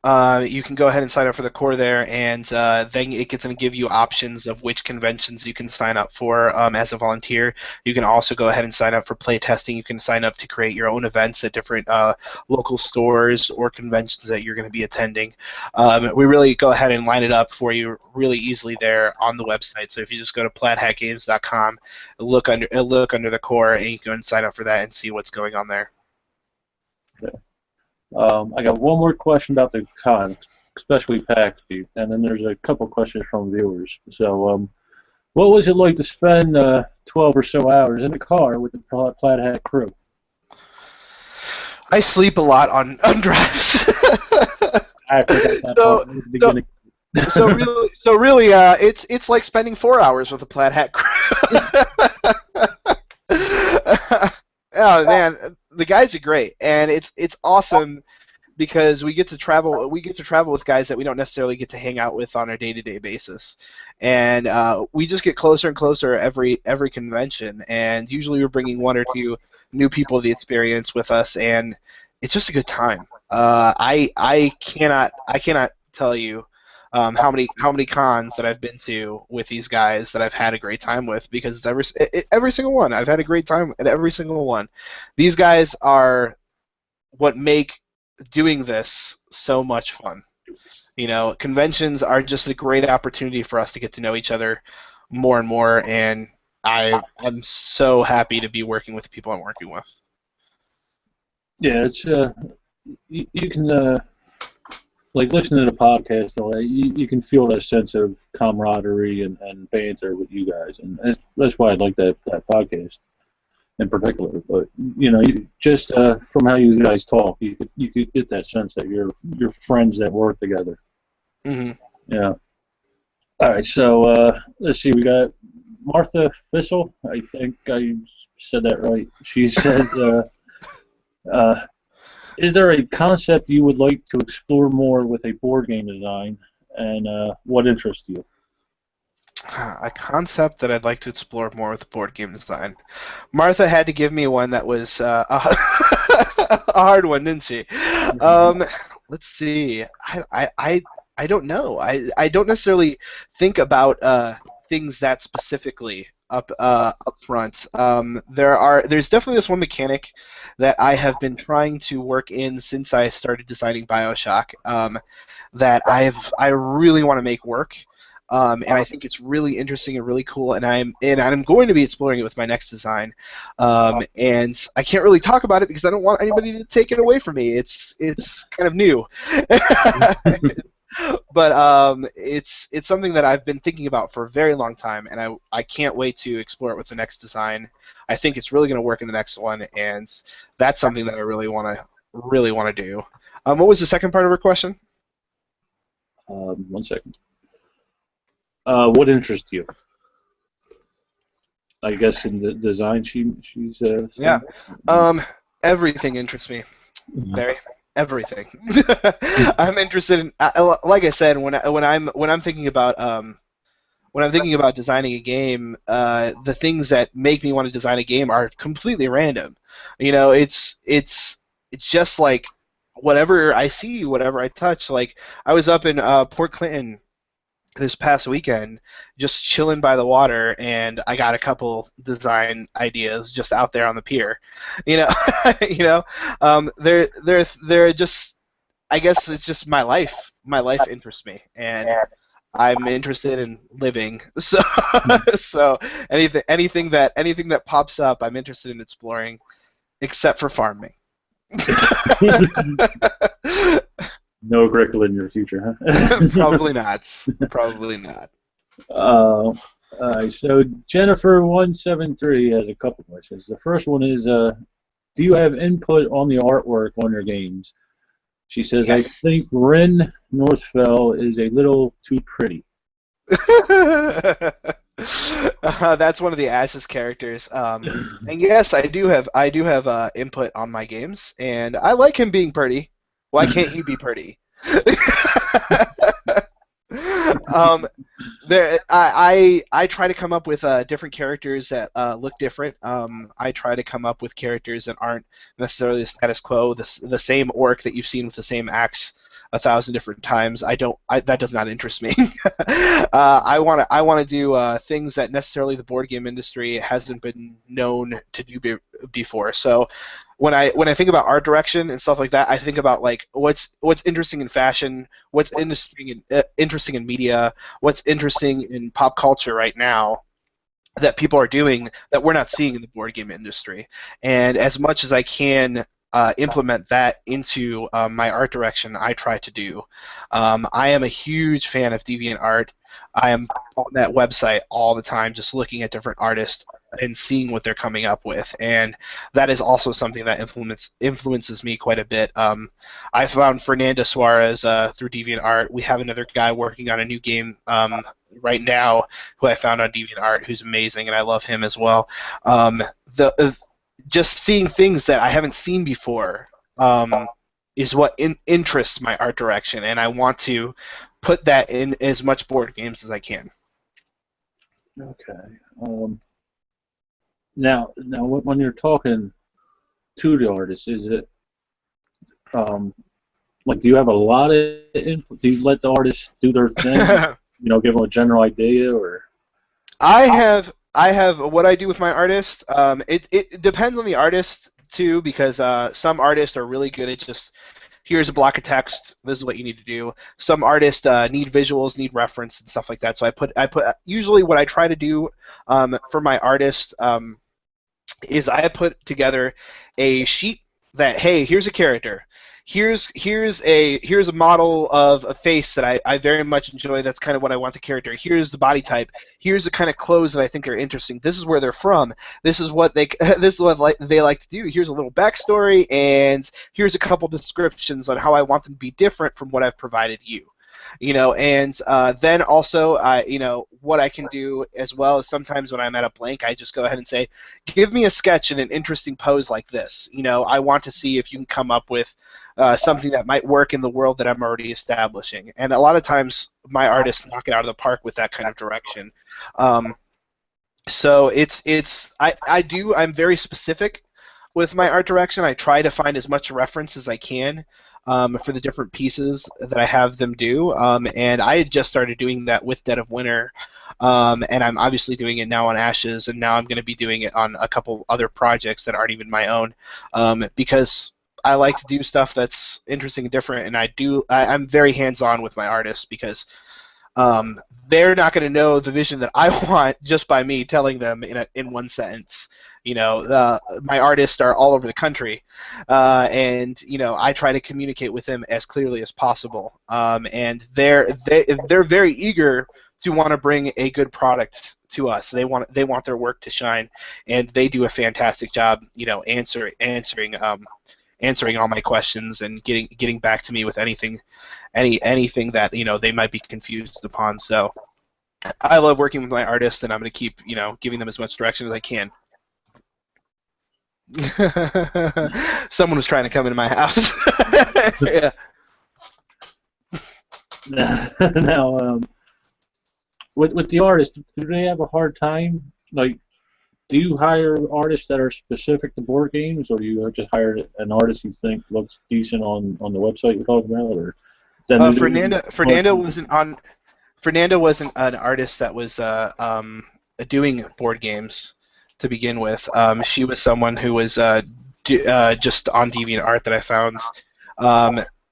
You can go ahead and sign up for the core there, and then it gets to give you options of which conventions you can sign up for as a volunteer. You can also go ahead and sign up for playtesting. You can sign up to create your own events at different local stores or conventions that you're going to be attending. We really go ahead and line it up for you really easily there on the website. So if you just go to plaidhatgames.com, look under the core, and you can go and sign up for that and see what's going on there. Okay. I got one more question about the con, especially PAX, and then there's a couple questions from viewers. So, what was it like to spend 12 or so hours in a car with the Plaid Hat crew? I sleep a lot on drives. I forgot that part at the beginning. So really, it's like spending 4 hours with a Plaid Hat crew. Oh man, the guys are great, and it's awesome because we get to travel with guys that we don't necessarily get to hang out with on a day-to-day basis, and we just get closer and closer every convention, and usually we're bringing one or two new people to the experience with us, and it's just a good time. I cannot tell you how many cons that I've been to with these guys that I've had a great time with, because every single one I've had a great time at every single one. These guys are what make doing this so much fun. You know, conventions are just a great opportunity for us to get to know each other more and more, and I'm so happy to be working with the people I'm working with. Yeah, it's you can like listening to the podcast, you can feel that sense of camaraderie and banter with you guys, and that's why I like that podcast in particular. But you know, just from how you guys talk, you could get that sense that you're friends that work together. Mm-hmm. Yeah. All right, so let's see. We got Martha Fissel. I think I said that right. She said, "Is there a concept you would like to explore more with a board game design, and what interests you?" A concept that I'd like to explore more with board game design. Martha had to give me one that was a hard one, didn't she? Let's see. I don't know. I don't necessarily think about things that specifically up front. There's definitely this one mechanic that I have been trying to work in since I started designing BioShock that I really want to make work. And I think it's really interesting and really cool, and I'm going to be exploring it with my next design. And I can't really talk about it because I don't want anybody to take it away from me. It's kind of new. But it's something that I've been thinking about for a very long time, and I can't wait to explore it with the next design. I think it's really going to work in the next one, and that's something that I really want to do. What was the second part of her question? 1 second. What interests you? I guess in the design she's yeah. Everything interests me. Mm-hmm. Barry. Everything. I'm interested in, like I said, when I'm thinking about designing a game, the things that make me want to design a game are completely random. You know, it's just like whatever I see, whatever I touch. Like I was up in Port Clinton this past weekend, just chilling by the water, and I got a couple design ideas just out there on the pier. You know, they're just. I guess it's just my life. My life interests me, and I'm interested in living. So, so anything that pops up, I'm interested in exploring, except for farming. No curriculum in your future, huh? Probably not. Probably not. All right, so Jennifer173 has a couple questions. The first one is, do you have input on the artwork on your games? She says, Yes. I think Ren Northfell is a little too pretty. That's one of the Ashes characters. And yes, I do have input on my games, and I like him being pretty. Why can't he be pretty? I try to come up with different characters that look different. I try to come up with characters that aren't necessarily the status quo, the same orc that you've seen with the same axe 1,000 different times. That does not interest me. I want to do things that necessarily the board game industry hasn't been known to do before. So when I think about art direction and stuff like that, I think about like what's interesting in fashion, what's interesting in media, what's interesting in pop culture right now that people are doing that we're not seeing in the board game industry. And as much as I can implement that into my art direction, I try to do. I am a huge fan of DeviantArt. I am on that website all the time, just looking at different artists and seeing what they're coming up with, and that is also something that influences me quite a bit. I found Fernando Suarez through DeviantArt. We have another guy working on a new game right now who I found on DeviantArt who's amazing, and I love him as well. Just seeing things that I haven't seen before is what interests my art direction, and I want to put that in as much board games as I can. Okay. Now, when you're talking to the artist, is it like, do you have a lot of input? Do you let the artist do their thing? Give them a general idea, or? I have what I do with my artist. It depends on the artist too, because some artists are really good at just, here's a block of text, this is what you need to do. Some artists need visuals, need reference and stuff like that. So I put usually what I try to do for my artist is I put together a sheet that, hey, here's a character. Here's a model of a face that I very much enjoy. That's kind of what I want the character. Here's the body type. Here's the kind of clothes that I think are interesting. This is where they're from. This is what they they like to do. Here's a little backstory, and here's a couple descriptions on how I want them to be different from what I've provided you. And then also, what I can do as well is sometimes when I'm at a blank, I just go ahead and say, give me a sketch and an interesting pose like this. I want to see if you can come up with something that might work in the world that I'm already establishing. And a lot of times, my artists knock it out of the park with that kind of direction. So I'm very specific with my art direction. I try to find as much reference as I can for the different pieces that I have them do. And I had just started doing that with Dead of Winter, and I'm obviously doing it now on Ashes, and now I'm going to be doing it on a couple other projects that aren't even my own, because I like to do stuff that's interesting and different, and I'm very hands-on with my artists, because they're not going to know the vision that I want just by me telling them in one sentence. My artists are all over the country, and I try to communicate with them as clearly as possible. And they're very eager to want to bring a good product to us. They want their work to shine, and they do a fantastic job, answering all my questions and getting back to me with anything that they might be confused upon. So I love working with my artists, and I'm going to keep giving them as much direction as I can. Someone was trying to come into my house. Yeah. Now, with the artists, do they have a hard time? Like, do you hire artists that are specific to board games, or do you just hire an artist you think looks decent on the website you're talking about? Or Fernando Fernanda was an artist that was doing board games to begin with. She was someone who was just on DeviantArt that I found.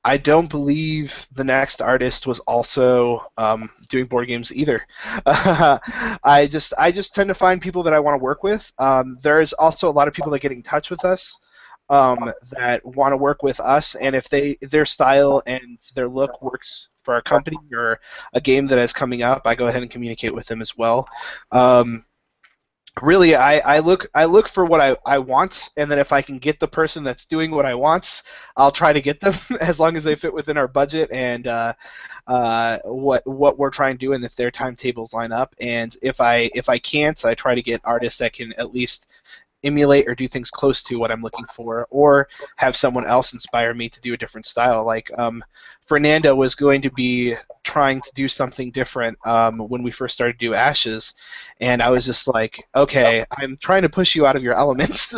I don't believe the next artist was also doing board games either. I just tend to find people that I want to work with. There's also a lot of people that get in touch with us that want to work with us, and if their style and their look works for our company or a game that is coming up, I go ahead and communicate with them as well. Really, I look for what I want, and then if I can get the person that's doing what I want, I'll try to get them as long as they fit within our budget and what we're trying to do, and if their timetables line up. And if I can't, I try to get artists that can at least emulate or do things close to what I'm looking for, or have someone else inspire me to do a different style. Like Fernanda was going to be trying to do something different when we first started to do Ashes, and I was just like, okay, I'm trying to push you out of your elements,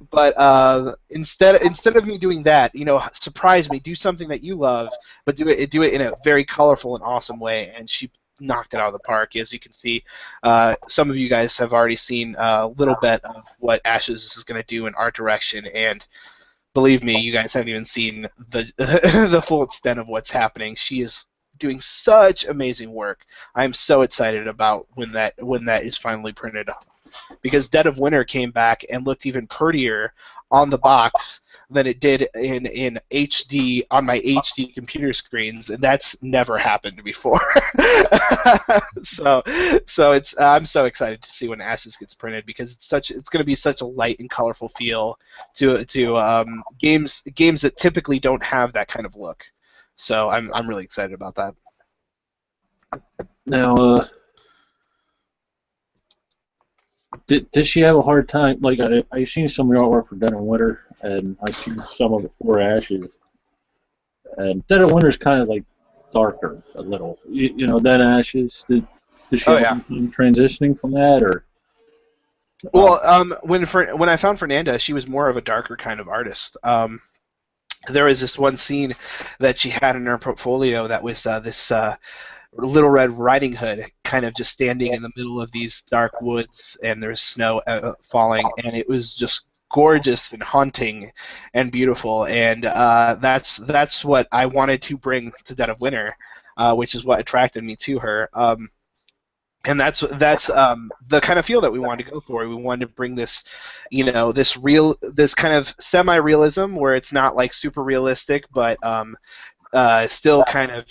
but instead of me doing that, surprise me, do something that you love, but do it in a very colorful and awesome way. And she knocked it out of the park. As you can see, some of you guys have already seen a little bit of what Ashes is going to do in art direction, and believe me, you guys haven't even seen the the full extent of what's happening. She is doing such amazing work. I'm so excited about when that is finally printed, because Dead of Winter came back and looked even prettier on the box than it did in HD on my HD computer screens, and that's never happened before. so I'm so excited to see when Ashes gets printed, because it's going to be such a light and colorful feel to games that typically don't have that kind of look. So I'm really excited about that. Now, did she have a hard time? Like, I seen some of your artwork for Dead of Winter, and I seen some of it for Ashes. And Dead of Winter's kind of like darker a little. Dead Ashes. Did she have anything transitioning from that, or? Well, when I found Fernanda, she was more of a darker kind of artist. There was this one scene that she had in her portfolio that was this Little Red Riding Hood kind of just standing in the middle of these dark woods, and there's snow falling, and it was just gorgeous and haunting and beautiful, and that's what I wanted to bring to Dead of Winter, which is what attracted me to her. And that's the kind of feel that we wanted to go for. We wanted to bring this, this kind of semi-realism where it's not like super realistic, but still kind of,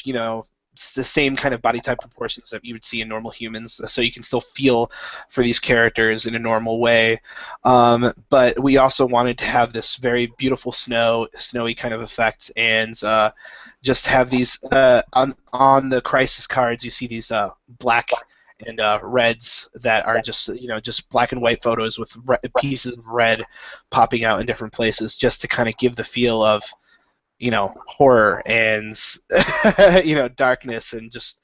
it's the same kind of body type proportions that you would see in normal humans, so you can still feel for these characters in a normal way. But we also wanted to have this very beautiful snowy kind of effect, and just have these on the crisis cards. You see these black and reds that are just black and white photos with pieces of red popping out in different places, just to kind of give the feel of horror and darkness, and just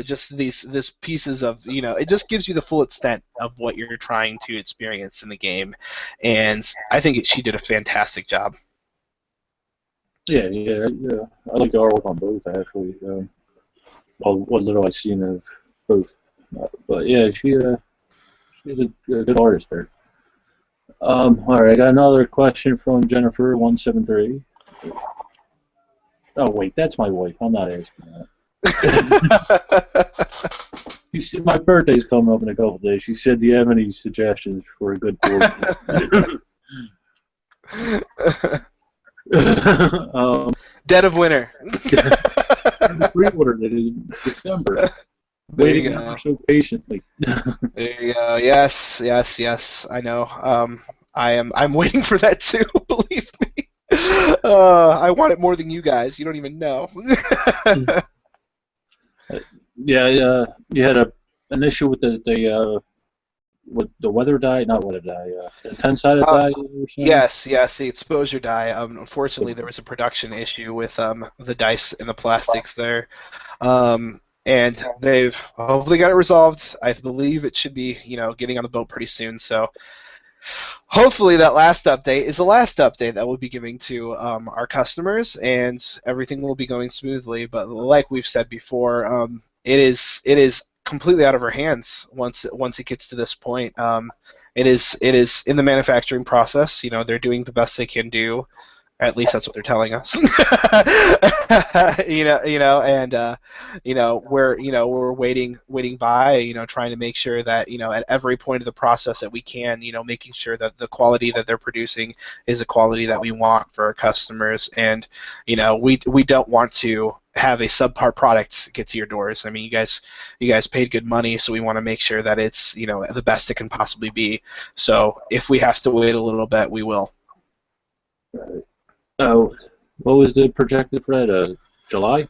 just these pieces of it just gives you the full extent of what you're trying to experience in the game, and I think she did a fantastic job. Yeah. I like the artwork on both, actually. Well, what little I've seen of both, but yeah, she's a good artist there. All right, I got another question from Jennifer173. Oh wait, that's my wife. I'm not asking that. You see, my birthday's coming up in a couple of days. She said, "Do you have any suggestions for a good board?" Dead of Winter. Pre-ordered it in December. Waiting ever so patiently. There you go. Yes. I know. I'm waiting for that too. Believe me. I want it more than you guys. You don't even know. Yeah. You had an issue with the weather die, not weather die. The 10-sided die. Yes, the exposure die. Unfortunately, there was a production issue with the dice and the plastics there. And they've hopefully got it resolved. I believe it should be, getting on the boat pretty soon. So hopefully that last update is the last update that we'll be giving to our customers, and everything will be going smoothly. But like we've said before, it is completely out of our hands once it gets to this point. It is in the manufacturing process. They're doing the best they can do. At least that's what they're telling us. And we're waiting by, trying to make sure that, at every point of the process that we can, making sure that the quality that they're producing is the quality that we want for our customers, and we don't want to have a subpar product get to your doors. I mean, you guys paid good money, so we want to make sure that it's the best it can possibly be. So if we have to wait a little bit, we will. Oh, what was the projected for that? July?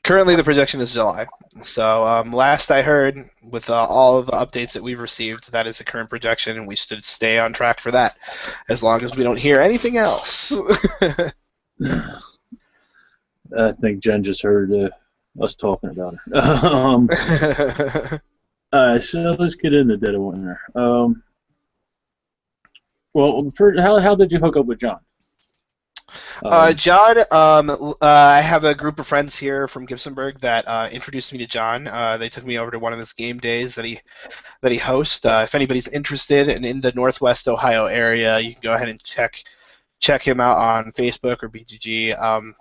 Currently, the projection is July. So last I heard, with all of the updates that we've received, that is the current projection, and we should stay on track for that, as long as we don't hear anything else. I think Jen just heard us talking about her. All right, so let's get into Dead of Winter. Well, how did you hook up with John? John, I have a group of friends here from Gibsonburg that introduced me to John. They took me over to one of his game days that he hosts. If anybody's interested and in the Northwest Ohio area, you can go ahead and check him out on Facebook or BGG,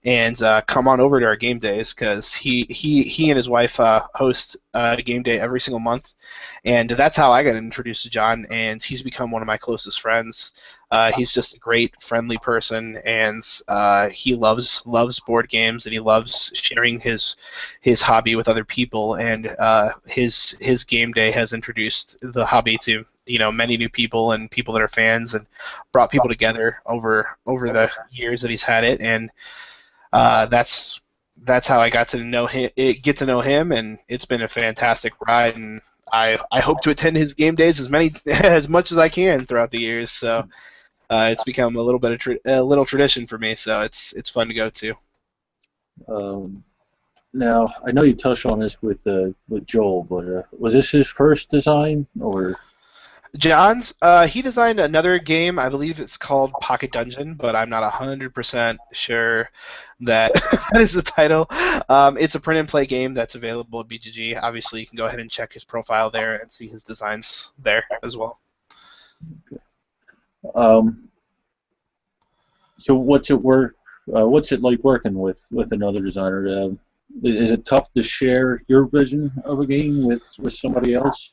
and come on over to our game days, because he and his wife host a game day every single month, and that's how I got introduced to John, and he's become one of my closest friends. He's just a great, friendly person, and he loves board games, and he loves sharing his hobby with other people. And his game day has introduced the hobby to many new people and people that are fans, and brought people together over the years that he's had it. And that's how I got to know him, and it's been a fantastic ride. And I hope to attend his game days as much as I can throughout the years. So. It's become a little bit of a little tradition for me, so it's fun to go to. Now, I know you touched on this with Joel, but was this his first design, or? John's, he designed another game. I believe it's called Pocket Dungeon, but I'm not 100% sure that that is the title. It's a print and play game that's available at BGG. Obviously, you can go ahead and check his profile there and see his designs there as well. Okay. So what's it like working with another designer? Is it tough to share your vision of a game with somebody else?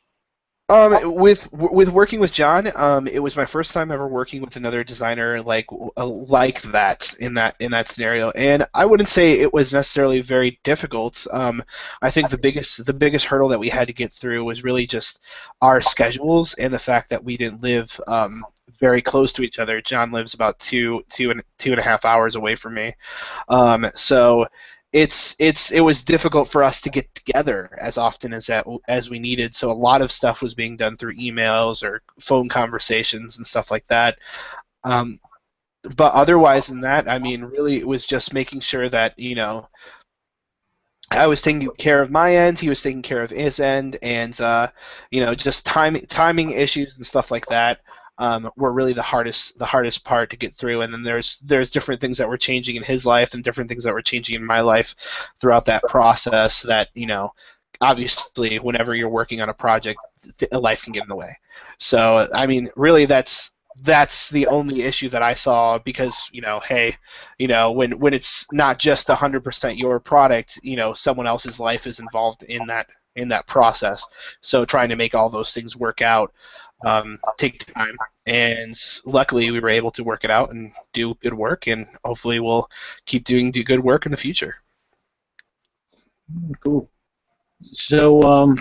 With working with John, it was my first time ever working with another designer like that in that scenario, and I wouldn't say it was necessarily very difficult. I think the biggest hurdle that we had to get through was really just our schedules, and the fact that we didn't live very close to each other. John lives about two and a half hours away from me, so. It was difficult for us to get together as often as we needed, so a lot of stuff was being done through emails or phone conversations and stuff like that. But otherwise than that, I mean, really, it was just making sure that I was taking care of my end, he was taking care of his end, and just timing issues and stuff like that. Were really the hardest part to get through, and then there's different things that were changing in his life and different things that were changing in my life throughout that process. That obviously, whenever you're working on a project, life can get in the way. So I mean, really, that's the only issue that I saw, because when it's not just 100% your product, someone else's life is involved in that process. So trying to make all those things work out. Take time, and luckily we were able to work it out and do good work, and hopefully we'll keep do good work in the future. Cool. So,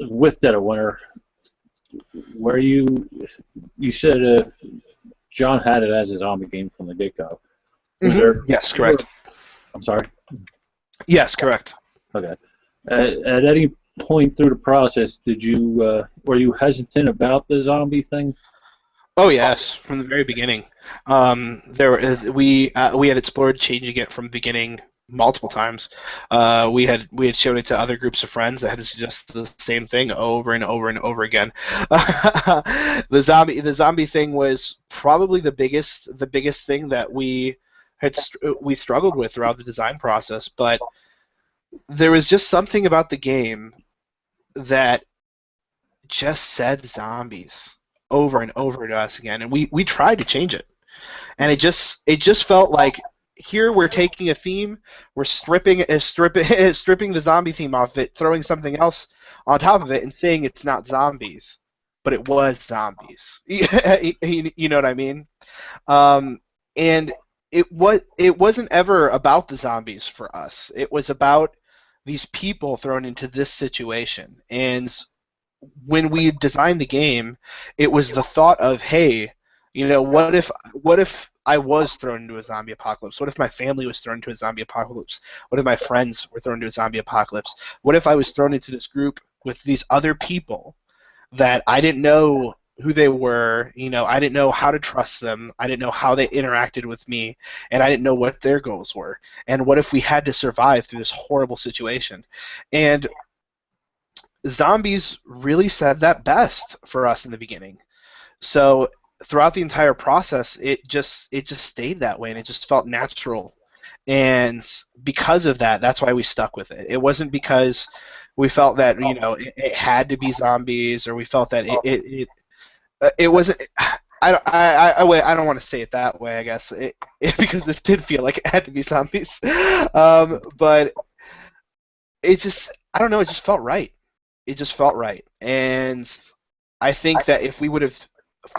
with Dead of Winter, where you said John had it as a zombie game from the get-go. Yes, correct. I'm sorry? Yes, correct. Okay. At any point through the process, were you hesitant about the zombie thing? Oh yes, from the very beginning. We had explored changing it from the beginning multiple times. We had shown it to other groups of friends that had suggested the same thing over and over and over again. The zombie thing was probably the biggest thing that we struggled with throughout the design process, but there was just something about the game that just said zombies over and over to us again, and we tried to change it, and it just felt like, here we're taking a theme, we're stripping the zombie theme off it, throwing something else on top of it, and saying it's not zombies, but it was zombies. You know what I mean? And it wasn't ever about the zombies for us. It was about these people thrown into this situation. And when we designed the game, it was the thought of, hey, what if I was thrown into a zombie apocalypse? What if my family was thrown into a zombie apocalypse? What if my friends were thrown into a zombie apocalypse? What if I was thrown into this group with these other people that I didn't know who they were, I didn't know how to trust them, I didn't know how they interacted with me, and I didn't know what their goals were. And what if we had to survive through this horrible situation? And zombies really said that best for us in the beginning. So throughout the entire process, it just stayed that way, and it just felt natural. And because of that, that's why we stuck with it. It wasn't because we felt that it had to be zombies, or we felt that it wasn't. I don't want to say it that way, I guess, because it did feel like it had to be zombies. But it just, I don't know, it just felt right. It just felt right. And I think that if we would have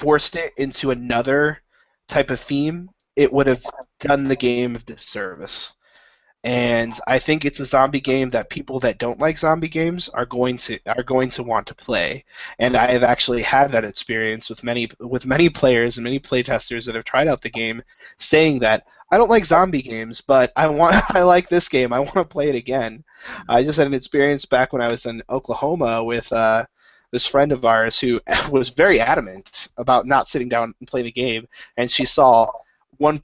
forced it into another type of theme, it would have done the game a disservice. And I think it's a zombie game that people that don't like zombie games are going to want to play. And I have actually had that experience with many players and many playtesters that have tried out the game, saying that I don't like zombie games, but I like this game. I want to play it again. I just had an experience back when I was in Oklahoma with this friend of ours who was very adamant about not sitting down and playing the game, and she saw one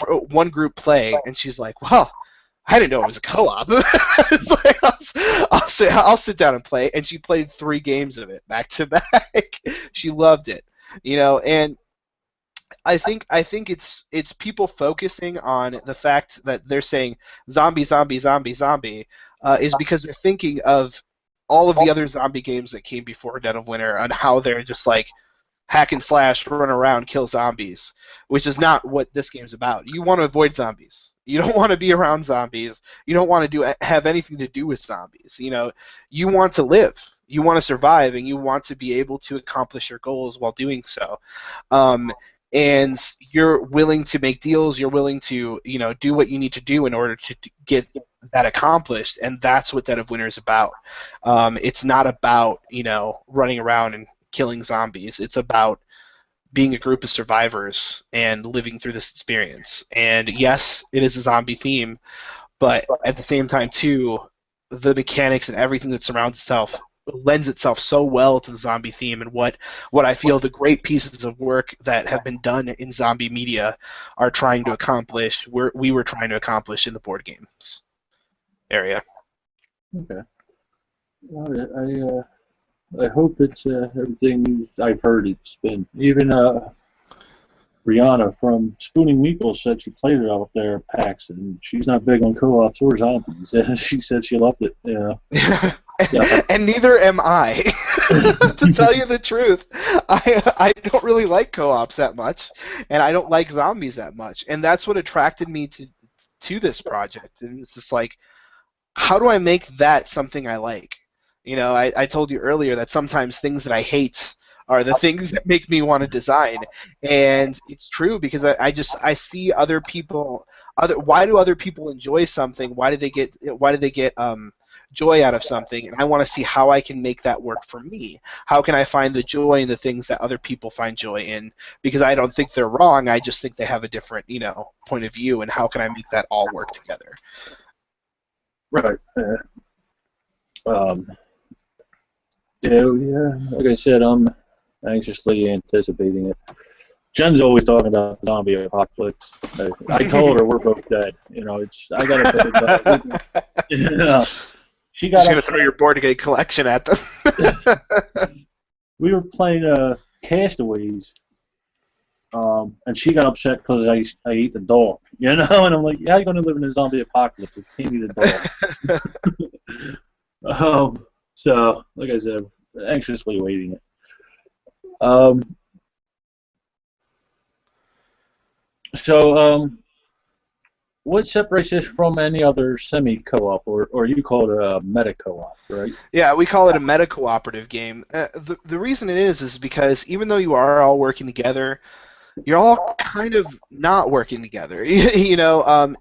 group play, and she's like, "Well, I didn't know it was a co-op." It's like, I'll sit down and play, and she played 3 games of it back to back. She loved it, and I think it's people focusing on the fact that they're saying zombie, zombie, zombie, zombie, is because they're thinking of all of the other zombie games that came before Dead of Winter, and how they're just like hack and slash, run around, kill zombies, which is not what this game's about. You want to avoid zombies. You don't want to be around zombies. You don't want to have anything to do with zombies. You want to live. You want to survive, and you want to be able to accomplish your goals while doing so. And you're willing to make deals. You're willing to, do what you need to do in order to get that accomplished, and that's what Dead of Winter is about. It's not about, running around and killing zombies. It's about being a group of survivors and living through this experience. And yes, it is a zombie theme, but at the same time too, the mechanics and everything that surrounds itself lends itself so well to the zombie theme, and what I feel the great pieces of work that have been done in zombie media are trying to accomplish, we were trying to accomplish in the board games area. Okay. Well, I hope it's everything I've heard it's been. Even Brianna from Spooning Meeples said she played it out there at PAX, and she's not big on co-ops or zombies. She said she loved it. Yeah. And neither am I. To tell you the truth, I don't really like co-ops that much, and I don't like zombies that much, and that's what attracted me to this project. And it's just like, how do I make that something I like? I told you earlier that sometimes things that I hate are the things that make me want to design, and it's true, because I see other people. Why do other people enjoy something? Why do they get joy out of something? And I want to see how I can make that work for me. How can I find the joy in the things that other people find joy in? Because I don't think they're wrong. I just think they have a different, point of view. And how can I make that all work together? Right. Yeah. Like I said, I'm anxiously anticipating it. Jen's always talking about zombie apocalypse. I told her we're both dead. I got to think she got Just gonna upset. throw your board game collection at them. We were playing Castaways, and she got upset because I ate the dog. And I'm like, how are you going to live in a zombie apocalypse if you can't eat a dog? So, like I said, anxiously waiting it. What separates this from any other semi-co-op, or you call it a meta-co-op, right? Yeah, we call it a meta-cooperative game. The reason it is because even though you are all working together, you're all kind of not working together.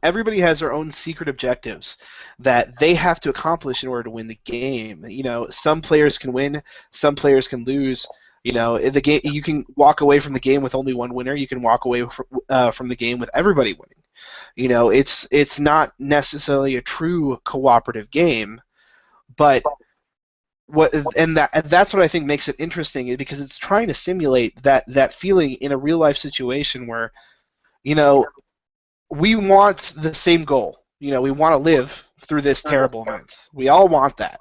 Everybody has their own secret objectives that they have to accomplish in order to win the game. Some players can win, some players can lose. The game, you can walk away from the game with only one winner. You can walk away from the game with everybody winning. It's not necessarily a true cooperative game, but that's what I think makes it interesting, because it's trying to simulate that feeling in a real life situation where, we want the same goal. We want to live through this terrible events. We all want that,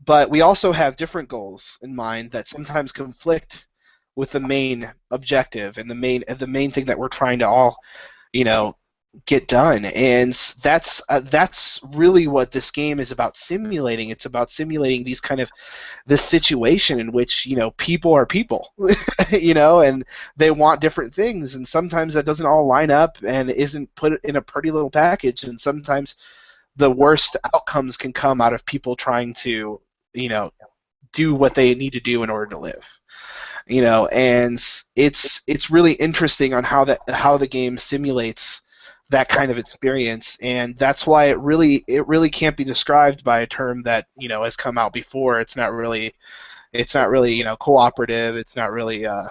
but we also have different goals in mind that sometimes conflict with the main objective and the main thing that we're trying to all, get done. And that's really what this game is about simulating. It's about simulating this situation in which people are people, and they want different things, and sometimes that doesn't all line up and isn't put in a pretty little package, and sometimes the worst outcomes can come out of people trying to do what they need to do in order to live. And it's really interesting on how the game simulates that kind of experience, and that's why it really can't be described by a term that has come out before. It's not really cooperative. It's not really I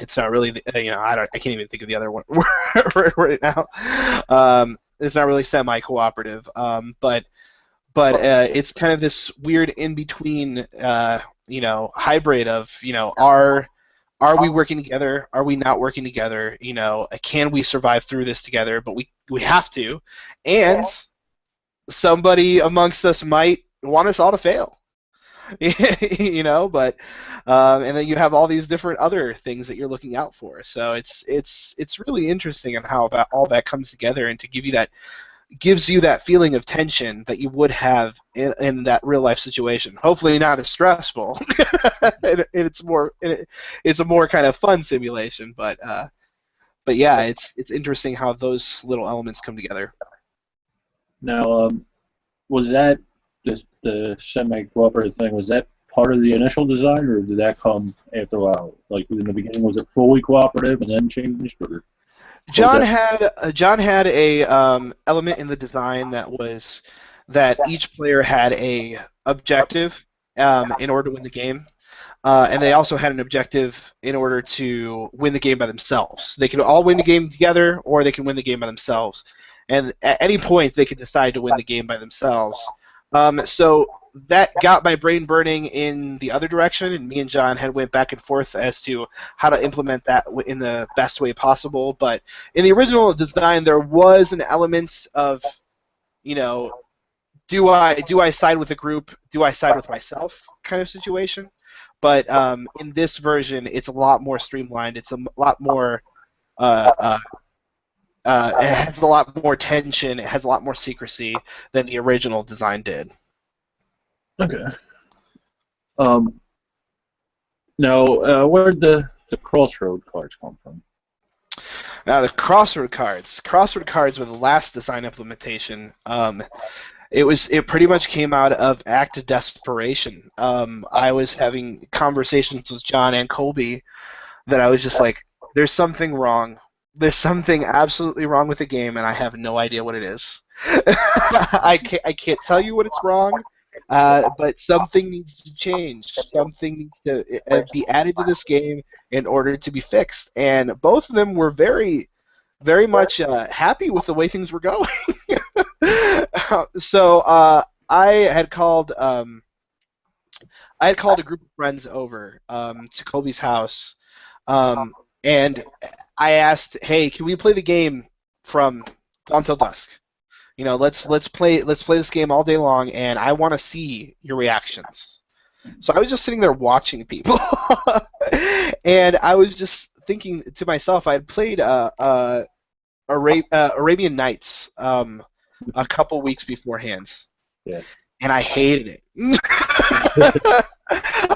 can't even think of the other one right now. It's not really semi-cooperative, but it's kind of this weird in between hybrid of are we working together? Are we not working together? Can we survive through this together? But we have to, and somebody amongst us might want us all to fail. But and then you have all these different other things that you're looking out for. So it's really interesting on how all that comes together, and to gives you that feeling of tension that you would have in that real life situation. Hopefully not as stressful. It's a more kind of fun simulation, but yeah, it's interesting how those little elements come together. Now, was that the semi-cooperative thing? Was that part of the initial design, or did that come after a while? Like in the beginning, was it fully cooperative and then changed, or? John had a element in the design that each player had a objective in order to win the game, and they also had an objective in order to win the game by themselves. They could all win the game together, or they can win the game by themselves. And at any point, they could decide to win the game by themselves. So that got my brain burning in the other direction, and me and John had went back and forth as to how to implement that in the best way possible. But in the original design, there was an element of, do I side with the group? Do I side with myself? Kind of situation. But in this version, it's a lot more streamlined. It's a lot more. It has a lot more tension. It has a lot more secrecy than the original design did. Okay. Now, where did the Crossroad cards come from? Now, the Crossroad cards were the last design implementation. It pretty much came out of act of desperation. I was having conversations with John and Colby that I was just like, there's something wrong. There's something absolutely wrong with the game, and I have no idea what it is. I can't tell you what it's wrong, but something needs to change. Something needs to be added to this game in order to be fixed. And both of them were very, very much happy with the way things were going. So I had called a group of friends over to Colby's house. and I asked, "Hey, can we play the game from dawn till dusk? You know, let's play this game all day long, and I want to see your reactions." So I was just sitting there watching people, and I was just thinking to myself, I had played Arabian Nights a couple weeks beforehand, Yeah. and I hated it.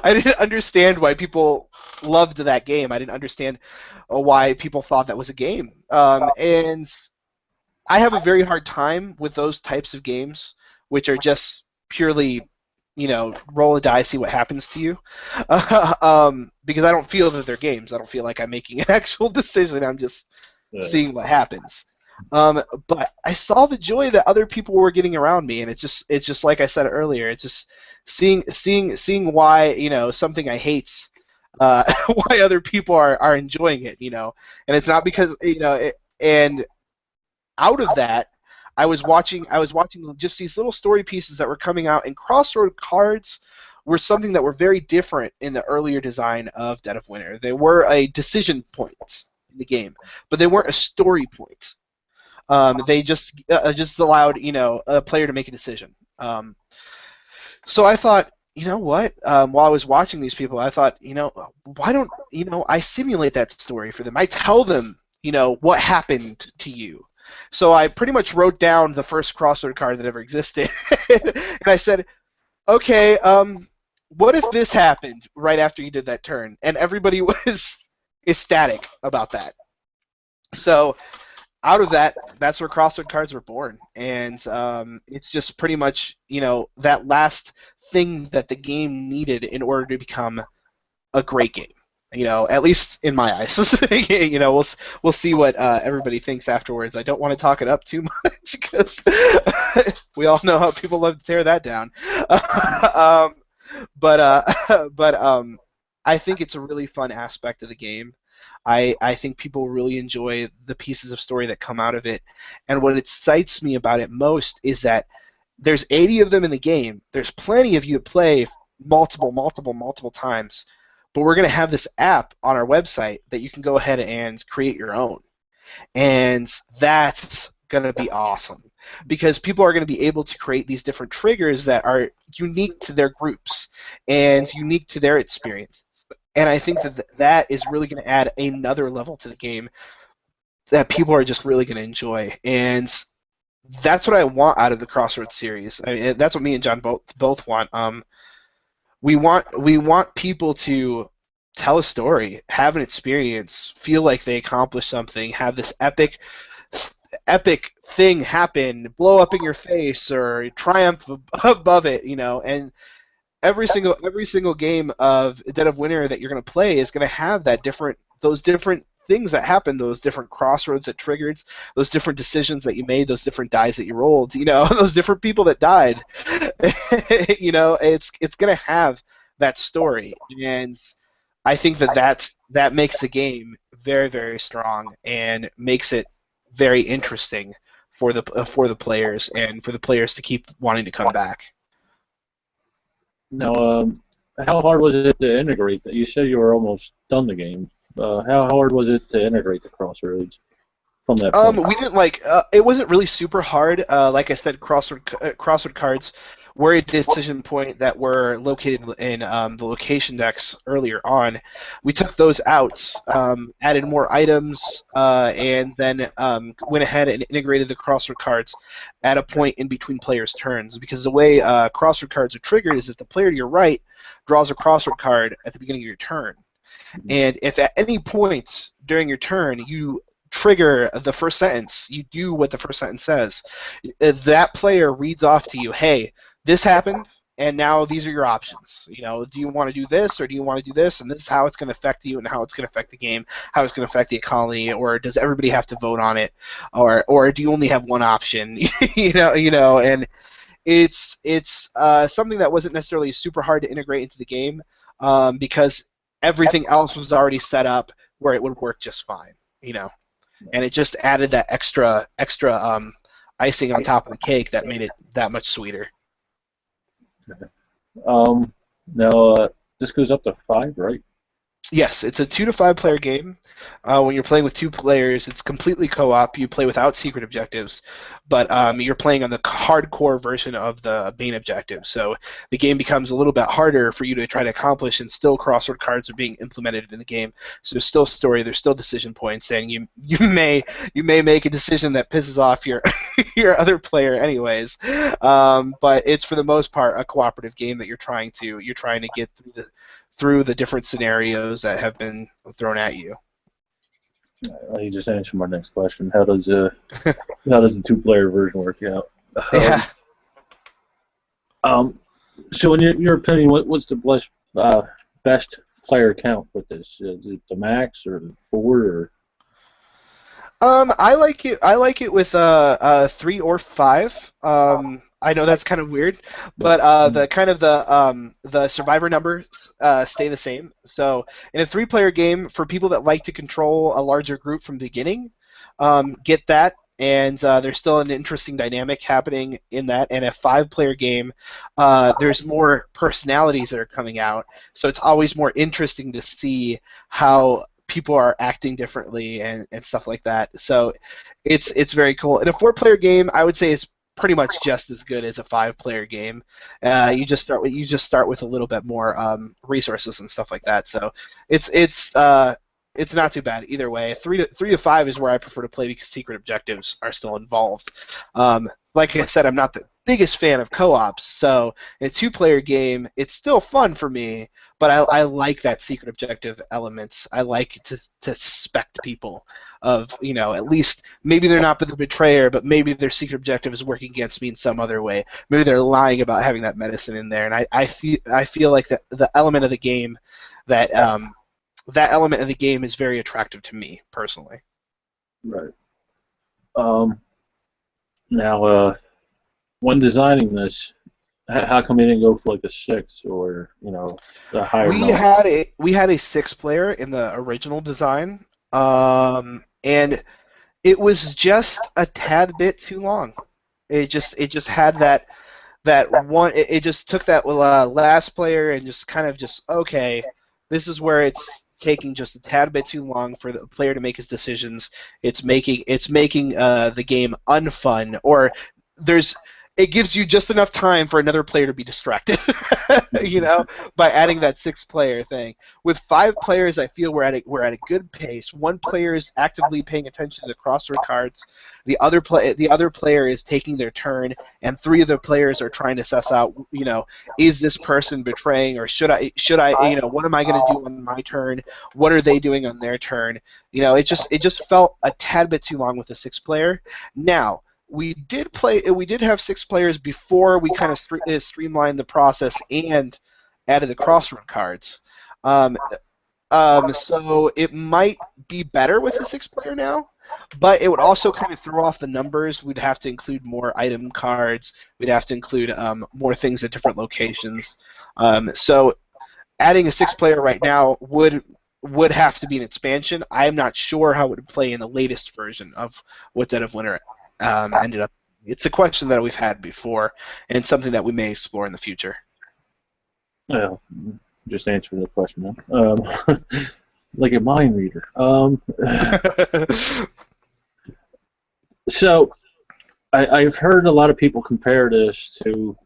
I didn't understand why people loved that game. I didn't understand why people thought that was a game. And I have a very hard time with those types of games, which are just purely, roll a die, see what happens to you. Because I don't feel that they're games. I don't feel like I'm making an actual decision. I'm just seeing what happens. But I saw the joy that other people were getting around me, and it's just like I said earlier. It's just seeing why something I hate, why other people are enjoying it, and it's not because and out of that, I was watching just these little story pieces that were coming out, and Crossroad cards were something that were very different in the earlier design of Dead of Winter. They were a decision point in the game, but they weren't a story point. They just allowed a player to make a decision. So I thought, you know what? While I was watching these people, I thought, why don't I simulate that story for them? I tell them, what happened to you. So I pretty much wrote down the first Crossroad card that ever existed, and I said, okay, what if this happened right after you did that turn? And everybody was ecstatic about that. So out of that, that's where Crossroad cards were born, and it's just pretty much that last thing that the game needed in order to become a great game. At least in my eyes. We'll see what everybody thinks afterwards. I don't want to talk it up too much because we all know how people love to tear that down. But I think it's a really fun aspect of the game. I think people really enjoy the pieces of story that come out of it. And what excites me about it most is that there's 80 of them in the game. There's plenty of you to play multiple times. But we're going to have this app on our website that you can go ahead and create your own. And that's going to be awesome because people are going to be able to create these different triggers that are unique to their groups and unique to their experience. And I think that is really going to add another level to the game that people are just really going to enjoy. And that's what I want out of the Crossroads series. I mean, that's what me and John both want. We want people to tell a story, have an experience, feel like they accomplished something, have this epic thing happen, blow up in your face, or triumph above it, and every single game of Dead of Winter that you're going to play is going to have those different things that happen, those different crossroads that triggered, those different decisions that you made, those different dice that you rolled, those different people that died. It's going to have that story, and I think that makes the game very, very strong and makes it very interesting for the players and for the players to keep wanting to come back. Now, how hard was it to integrate that? You said you were almost done the game. How hard was it to integrate the Crossroads from that point? We didn't it wasn't really super hard. Like I said, Crossroad cards were a decision point that were located in the location decks earlier on. We took those out, added more items, and then went ahead and integrated the Crossroad cards at a point in between players' turns. Because the way Crossroad cards are triggered is that the player to your right draws a Crossroad card at the beginning of your turn. And if at any point during your turn you trigger the first sentence, you do what the first sentence says, that player reads off to you, hey, this happened, and now these are your options. Do you want to do this, or do you want to do this, and this is how it's going to affect you and how it's going to affect the game, how it's going to affect the economy, or does everybody have to vote on it, or do you only have one option? And it's something that wasn't necessarily super hard to integrate into the game because everything else was already set up where it would work just fine, and it just added that extra icing on top of the cake that made it that much sweeter. Now, this goes up to 5, right? Yes, it's a 2 to 5 player game. When you're playing with 2 players, it's completely co-op. You play without secret objectives, but you're playing on the hardcore version of the main objective. So the game becomes a little bit harder for you to try to accomplish, and still crossword cards are being implemented in the game. So there's still story, there's still decision points, and you may make a decision that pisses off your your other player, anyways. But it's for the most part a cooperative game that you're trying to get through the different scenarios that have been thrown at you. You just answered my next question. How does the two-player version work out? Yeah. So in your opinion, what's the best player count with this? Is it the max or 4 or? I like it. I like it with 3 or 5. I know that's kind of weird, but the survivor numbers stay the same. So in a 3-player game, for people that like to control a larger group from the beginning, get that. And there's still an interesting dynamic happening in that. And a 5-player game, there's more personalities that are coming out, so it's always more interesting to see how people are acting differently and stuff like that. So it's very cool. In a 4-player game, I would say it's pretty much just as good as a 5-player game. You just start with a little bit more resources and stuff like that. So it's not too bad either way. 3 to 5 is where I prefer to play because secret objectives are still involved. Like I said, I'm not the biggest fan of co-ops, so in a 2-player game, it's still fun for me, but I like that secret objective elements. I like to suspect people of, at least maybe they're not the betrayer, but maybe their secret objective is working against me in some other way. Maybe they're lying about having that medicine in there, and I feel like the element of the game that that element of the game is very attractive to me personally. Right. Now, when designing this, how come you didn't go for like a 6 or a higher We number? had a 6-player in the original design, and it was just a tad bit too long. It just had that one. It just took that last player and just kind of just okay. This is where it's taking just a tad bit too long for the player to make his decisions. It's making the game unfun, or it gives you just enough time for another player to be distracted, by adding that 6-player thing. With 5 players, I feel we're at a good pace. One player is actively paying attention to the crossword cards. The other player is taking their turn, and 3 of the players are trying to suss out, is this person betraying, or should I, what am I going to do on my turn? What are they doing on their turn? It just felt a tad bit too long with a 6-player. Now, we did have 6 players before we kind of streamlined the process and added the crossroad cards. So it might be better with a 6-player now, but it would also kind of throw off the numbers. We'd have to include more item cards. We'd have to include more things at different locations. So adding a 6-player right now would have to be an expansion. I'm not sure how it would play in the latest version of what Dead of Winter ended up. It's a question that we've had before, and something that we may explore in the future. Well, just answering the question. Like a mind reader. So, I've heard a lot of people compare this to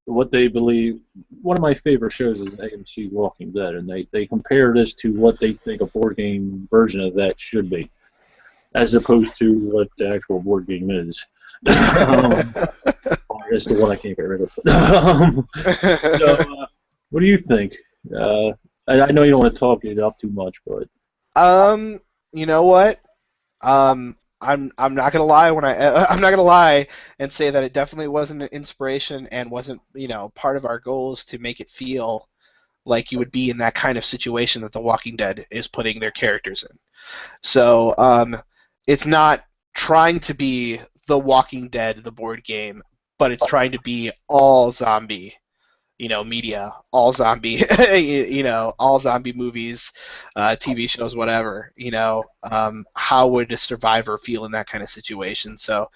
what they believe. One of my favorite shows is AMC Walking Dead, and they compare this to what they think a board game version of that should be, as opposed to what the actual board game is. That's the one I can't get rid of. So, what do you think? I know you don't want to talk it up too much, but You know what? I'm not gonna lie I'm not gonna lie and say that it definitely wasn't an inspiration and wasn't part of our goals to make it feel like you would be in that kind of situation that The Walking Dead is putting their characters in. So it's not trying to be The Walking Dead, the board game, but it's trying to be all zombie, media, all zombie, all zombie movies, TV shows, whatever. How would a survivor feel in that kind of situation? So,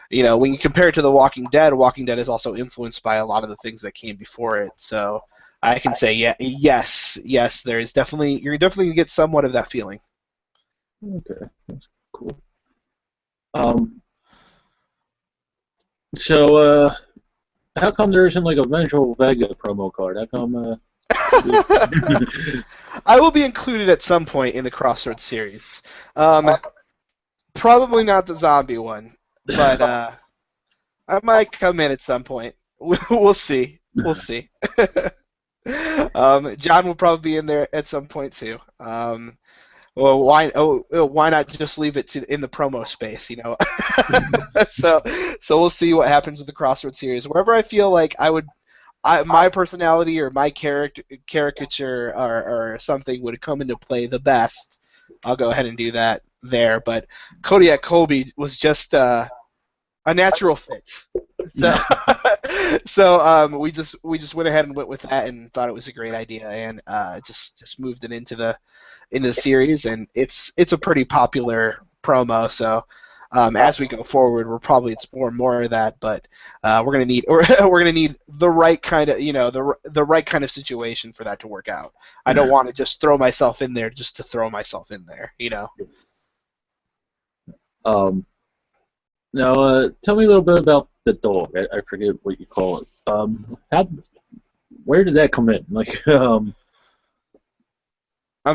when you compare it to The Walking Dead is also influenced by a lot of the things that came before it. So, I can say yes. There is definitely you're definitely gonna get somewhat of that feeling. Okay, that's cool. So, how come there isn't like a Vengeful Vega promo card? How come? I will be included at some point in the Crossroad series. Probably not the zombie one, but I might come in at some point. We'll see. We'll see. John will probably be in there at some point too. Well, why not just leave it in the promo space, you know? so we'll see what happens with the Crossroad series. Wherever I feel like my personality or my caricature or something would come into play the best, I'll go ahead and do that there. But Kodiak Colby was just a natural fit. So we just went ahead and went with that and thought it was a great idea and just moved it into the series, and it's a pretty popular promo. So as we go forward, we'll probably explore more of that, but we're gonna need the right kind of the right kind of situation for that to work out. I don't want to just throw myself in there just to throw myself in there, you know. Now, tell me a little bit about the dog. I forget what you call it. Where did that come in? Like, I'm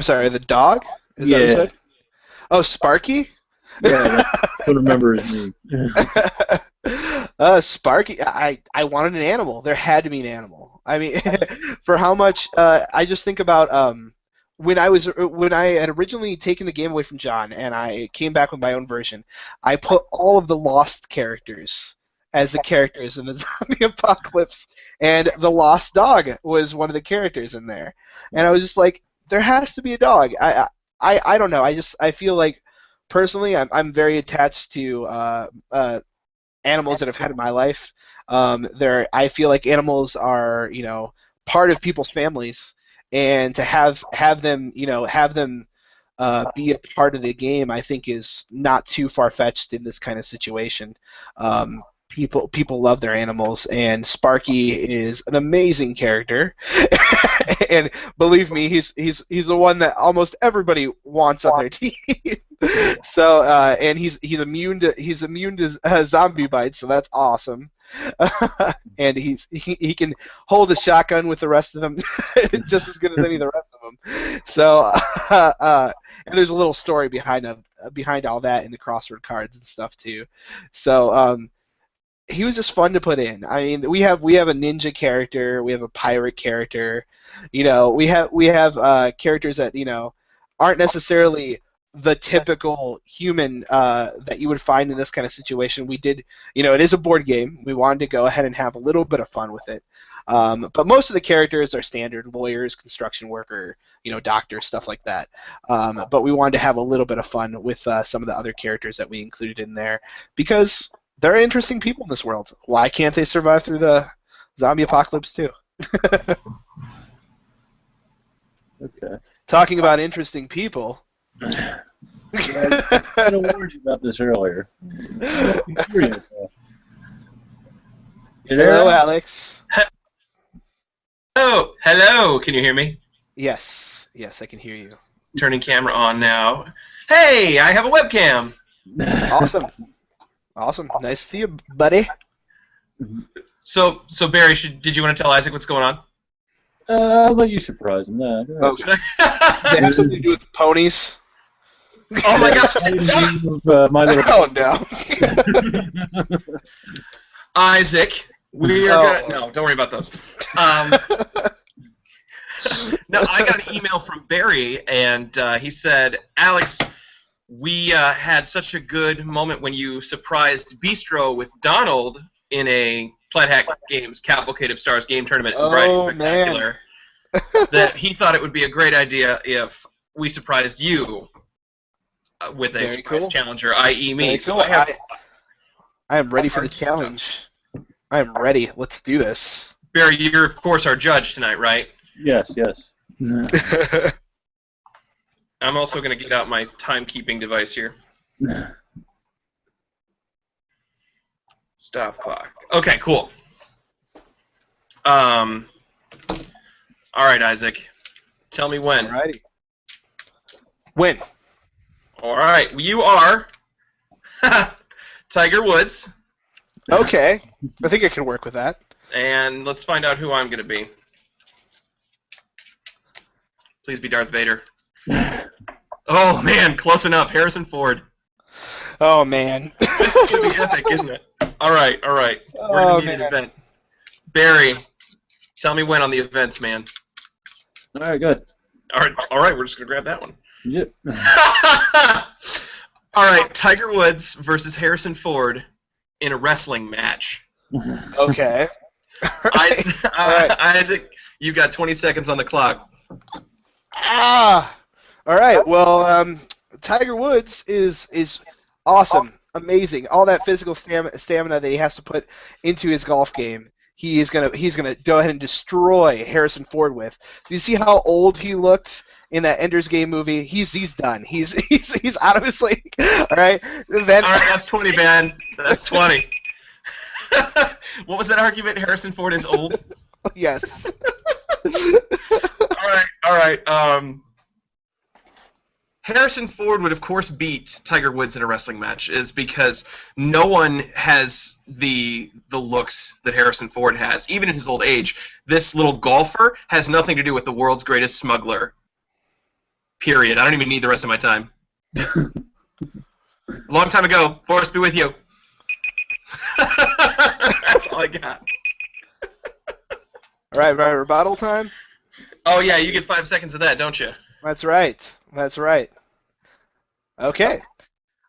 sorry, the dog? Is that what you said? Oh, Sparky? Yeah, I don't remember his name. Sparky, I wanted an animal. There had to be an animal. I mean, for how much? I just think about when I had originally taken the game away from John and I came back with my own version. I put all of the Lost characters as the characters in the zombie apocalypse, and the Lost dog was one of the characters in there. And I was just like, there has to be a dog. I don't know. I feel like personally, I'm very attached to animals that I've had in my life. I feel like animals are part of people's families, and to have them be a part of the game, I think is not too far fetched in this kind of situation. People love their animals, and Sparky is an amazing character, and believe me, he's the one that almost everybody wants on their team. So and he's immune to zombie bites, so that's awesome. And he can hold a shotgun with the rest of them just as good as any of the rest of them. So and there's a little story behind all that in the Crossroad cards and stuff too. So he was just fun to put in. I mean, we have a ninja character, we have a pirate character, we have characters that aren't necessarily the typical human that you would find in this kind of situation. We did, it is a board game. We wanted to go ahead and have a little bit of fun with it. But most of the characters are standard lawyers, construction worker, doctors, stuff like that. But we wanted to have a little bit of fun with some of the other characters that we included in there because there are interesting people in this world. Why can't they survive through the zombie apocalypse too? Okay. Talking about interesting people. Yeah, I warned you about this earlier. You there? Hello, Alex. Oh, hello. Can you hear me? Yes, I can hear you. Turning camera on now. Hey, I have a webcam. Awesome. Nice to see you, buddy. So Barry, did you want to tell Isaac what's going on? I'll let you surprise him. No, okay. Does it have something to do with ponies? Oh my gosh! My little. Oh no. Isaac, we are gonna. No, don't worry about those. No, I got an email from Barry, and he said, Alex, we had such a good moment when you surprised Bistro with Donald in a Plaid Hat Games Cavalcade of Stars game tournament in Variety Spectacular that he thought it would be a great idea if we surprised you with a surprise challenger, i.e. me. So I am ready for the challenge. I am ready. Let's do this. Barry, you're of course our judge tonight, right? Yes. I'm also going to get out my timekeeping device here. Stop clock. Okay, cool. All right, Isaac. Tell me when. Alrighty. When? All right. You are Tiger Woods. Okay. I think I can work with that. And let's find out who I'm going to be. Please be Darth Vader. Oh, man. Close enough. Harrison Ford. Oh, man. This is going to be epic, isn't it? All right. We're going to need an event. Barry, tell me when on the events, man. All right, good. All right. We're just going to grab that one. Yep. All right. Tiger Woods versus Harrison Ford in a wrestling match. Okay. Isaac, you've got 20 seconds on the clock. All right. Well, Tiger Woods is awesome, amazing. All that physical stamina that he has to put into his golf game, he's gonna go ahead and destroy Harrison Ford with. Do you see how old he looked in that Ender's Game movie? He's done. He's out of his league. All right. Then. All right. That's 20, man. That's 20. What was that argument? Harrison Ford is old? Yes. All right. Harrison Ford would, of course, beat Tiger Woods in a wrestling match, is because no one has the looks that Harrison Ford has, even in his old age. This little golfer has nothing to do with the world's greatest smuggler. Period. I don't even need the rest of my time. Long time ago. Forrest be with you. That's all I got. All right, rebuttal time? Oh, yeah, you get 5 seconds of that, don't you? That's right. Okay.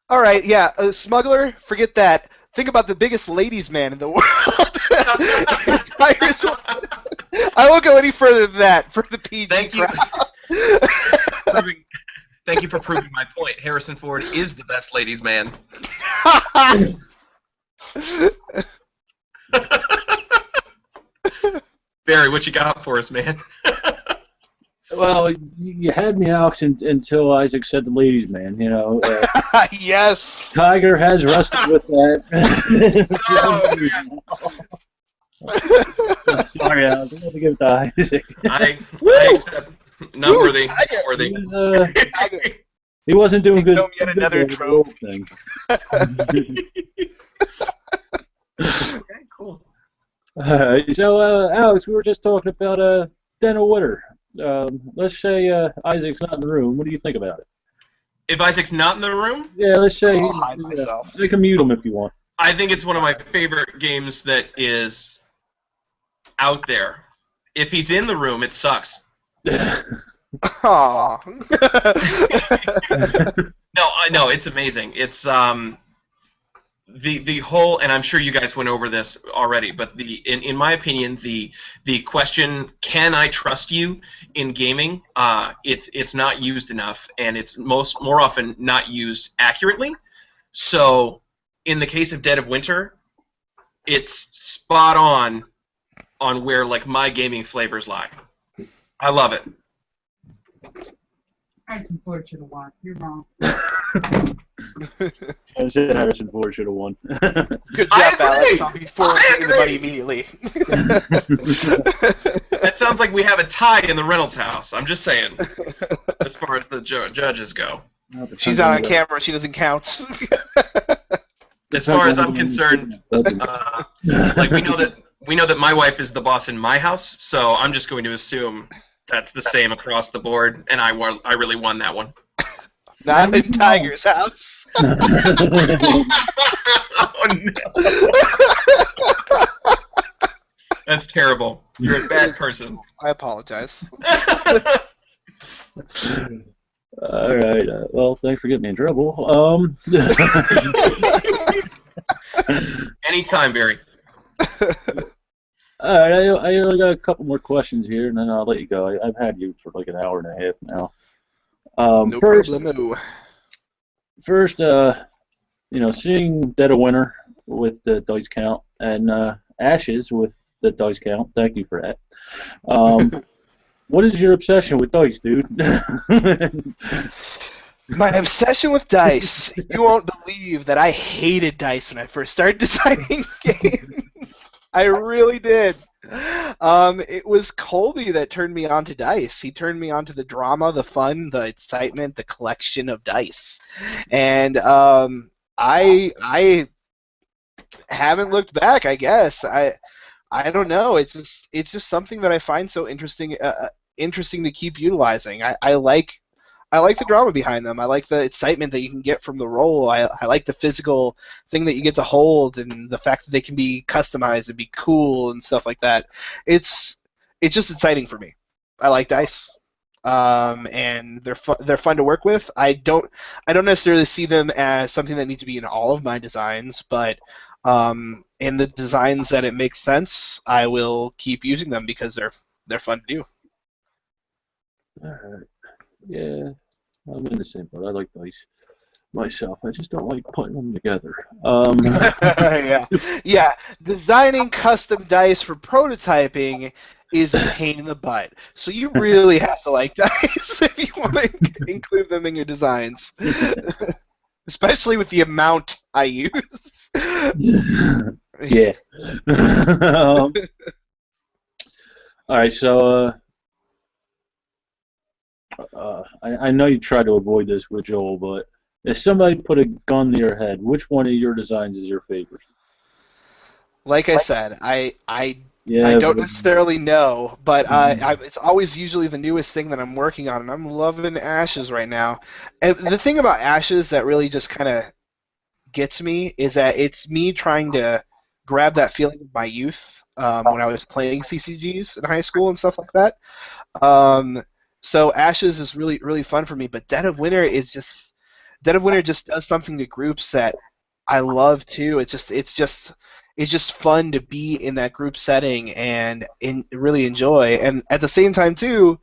All right, yeah, smuggler, forget that. Think about the biggest ladies' man in the world. I won't go any further than that for the PG Thank you. crowd. Thank you for proving my point. Harrison Ford is the best ladies' man. Barry, what you got for us, man? Well, you had me out until Isaac said the ladies' man. You know. Yes. Tiger has wrestled with that. Sorry, I was going to give it to Isaac. I accept. Not worthy. He wasn't doing good. Yet another trope. Thing. Okay, cool. So, Alex, we were just talking about Den of Winter. Let's say Isaac's not in the room. What do you think about it? If Isaac's not in the room, yeah, let's say I'll hide myself. You can mute him if you want. I think it's one of my favorite games that is out there. If he's in the room, it sucks. Aww. No, it's amazing. It's the whole, and I'm sure you guys went over this already, but in my opinion, the question, can I trust you in gaming? It's not used enough, and it's more often not used accurately. So in the case of Dead of Winter, it's spot on where like my gaming flavors lie. I love it. Harrison Ford should have won. You're wrong. I said Harrison Ford should have won. Good job, Alex. I'll be forwarding the money immediately. That sounds like we have a tie in the Reynolds house. I'm just saying, as far as the judges go. She's not on camera. She doesn't count. As far as I'm concerned, like we know that my wife is the boss in my house, so I'm just going to assume that's the same across the board, and I really won that one. Not in Tiger's house. Oh, no. That's terrible. You're a bad person. I apologize. All right. Well, thanks for getting me in trouble. Anytime, Barry. All right. I only got a couple more questions here, and then I'll let you go. I've had you for like an hour and a half now. No problem. First, seeing Dead of Winter with the dice count and Ashes with the dice count. Thank you for that. What is your obsession with dice, dude? My obsession with dice. You won't believe that I hated dice when I first started designing games. I really did. It was Colby that turned me on to dice. He turned me on to the drama, the fun, the excitement, the collection of dice, and I haven't looked back. I guess I don't know. It's just something that I find so interesting to keep utilizing. I like the drama behind them. I like the excitement that you can get from the roll. I like the physical thing that you get to hold, and the fact that they can be customized and be cool and stuff like that. It's just exciting for me. I like dice, and they're fun to work with. I don't necessarily see them as something that needs to be in all of my designs, but in the designs that it makes sense, I will keep using them because they're fun to do. Alright. Yeah, I'm in the same boat. I like dice myself. I just don't like putting them together. Yeah. Designing custom dice for prototyping is a pain in the butt. So you really have to like dice if you want to include them in your designs, especially with the amount I use. Yeah. All right, so I know you try to avoid this with Joel, but if somebody put a gun to your head, which one of your designs is your favorite? Like I said, I Yeah, don't necessarily know, but it's always usually the newest thing that I'm working on, and I'm loving Ashes right now. And the thing about Ashes that really just kind of gets me is that it's me trying to grab that feeling of my youth when I was playing CCGs in high school and stuff like that. So Ashes is really really fun for me, but Dead of Winter just does something to groups that I love too. It's just fun to be in that group setting and really enjoy. And at the same time too,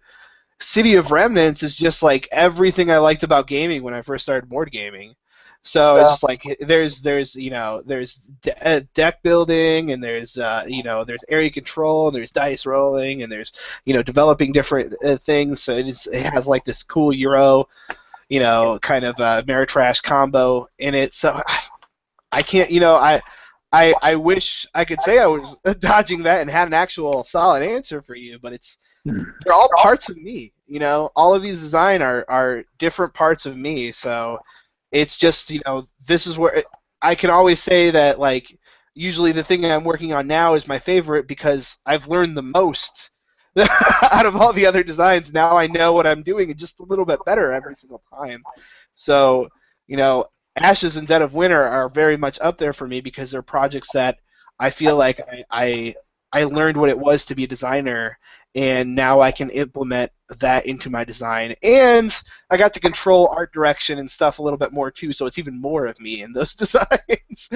City of Remnants is just like everything I liked about gaming when I first started board gaming. So it's just like there's deck building, and there's area control, and there's dice rolling, and there's developing different things. So it has like this cool Euro kind of Ameritrash combo in it. So I can't I wish I could say I was dodging that and had an actual solid answer for you, but they're all parts of me. All of these design are different parts of me. So it's just this is where I can always say that like usually the thing I'm working on now is my favorite because I've learned the most out of all the other designs. Now I know what I'm doing just a little bit better every single time. So Ashes and Dead of Winter are very much up there for me because they're projects that I feel like I learned what it was to be a designer, and now I can implement that into my design. And I got to control art direction and stuff a little bit more too, so it's even more of me in those designs.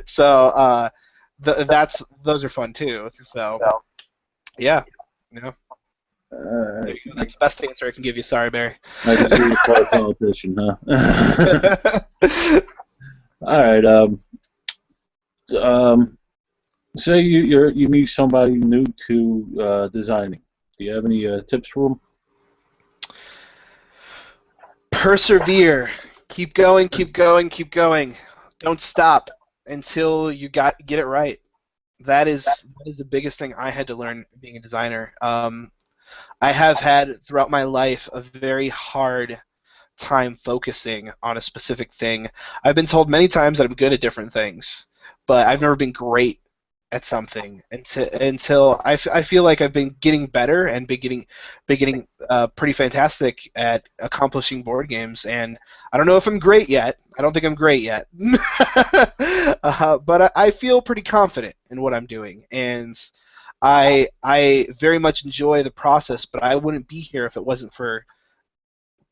So those are fun too. So yeah, Alright. that's the best answer I can give you. Sorry, Barry. I can see you're quite a politician, huh? All right. Say you meet somebody new to designing. Do you have any tips for them? Persevere. Keep going. Keep going. Keep going. Don't stop until you get it right. That is the biggest thing I had to learn being a designer. I have had throughout my life a very hard time focusing on a specific thing. I've been told many times that I'm good at different things, but I've never been great at something until I feel like I've been getting better and been getting pretty fantastic at accomplishing board games. And I don't know if I'm great yet. I don't think I'm great yet, but I feel pretty confident in what I'm doing, and I very much enjoy the process. But I wouldn't be here if it wasn't for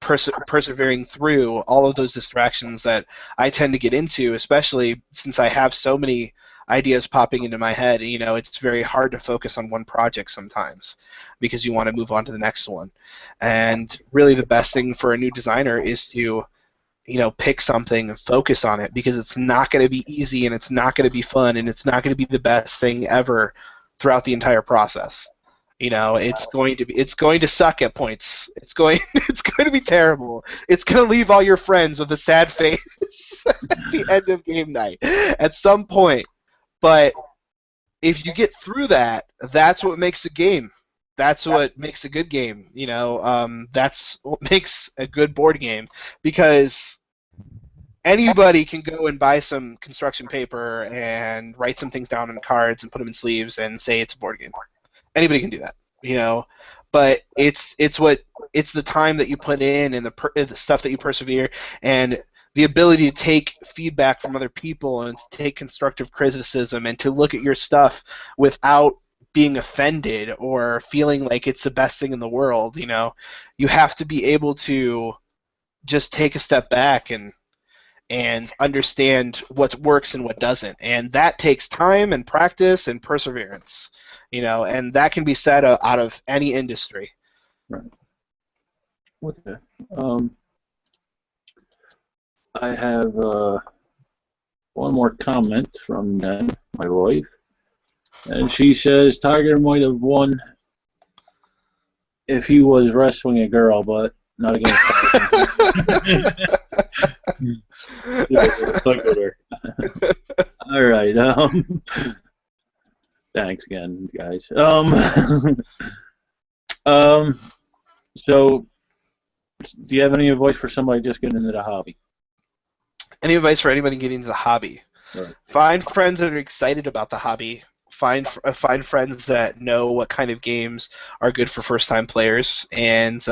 persevering through all of those distractions that I tend to get into, especially since I have so many ideas popping into my head. It's very hard to focus on one project sometimes because you want to move on to the next one. And really the best thing for a new designer is to pick something and focus on it, because it's not going to be easy, and it's not going to be fun, and it's not going to be the best thing ever throughout the entire process. It's going to suck at points. It's going to be terrible. It's going to leave all your friends with a sad face at the end of game night at some point. But if you get through that, that's what makes a game. That's what makes a good game. You know, that's what makes a good board game, because anybody can go and buy some construction paper and write some things down on cards and put them in sleeves and say it's a board game. Anybody can do that, you know. But it's the time that you put in and the stuff that you persevere, and the ability to take feedback from other people and to take constructive criticism and to look at your stuff without being offended or feeling like it's the best thing in the world. You know, you have to be able to just take a step back and understand what works and what doesn't, and that takes time and practice and perseverance, you know, and that can be said out of any industry. Right. Okay. I have one more comment from Jen, my wife, and she says Tiger might have won if he was wrestling a girl, but not against Tiger. All right. Thanks again, guys. So, do you have any advice for somebody just getting into the hobby? Any advice for anybody getting into the hobby? Right. Find friends that are excited about the hobby. Find friends that know what kind of games are good for first-time players, and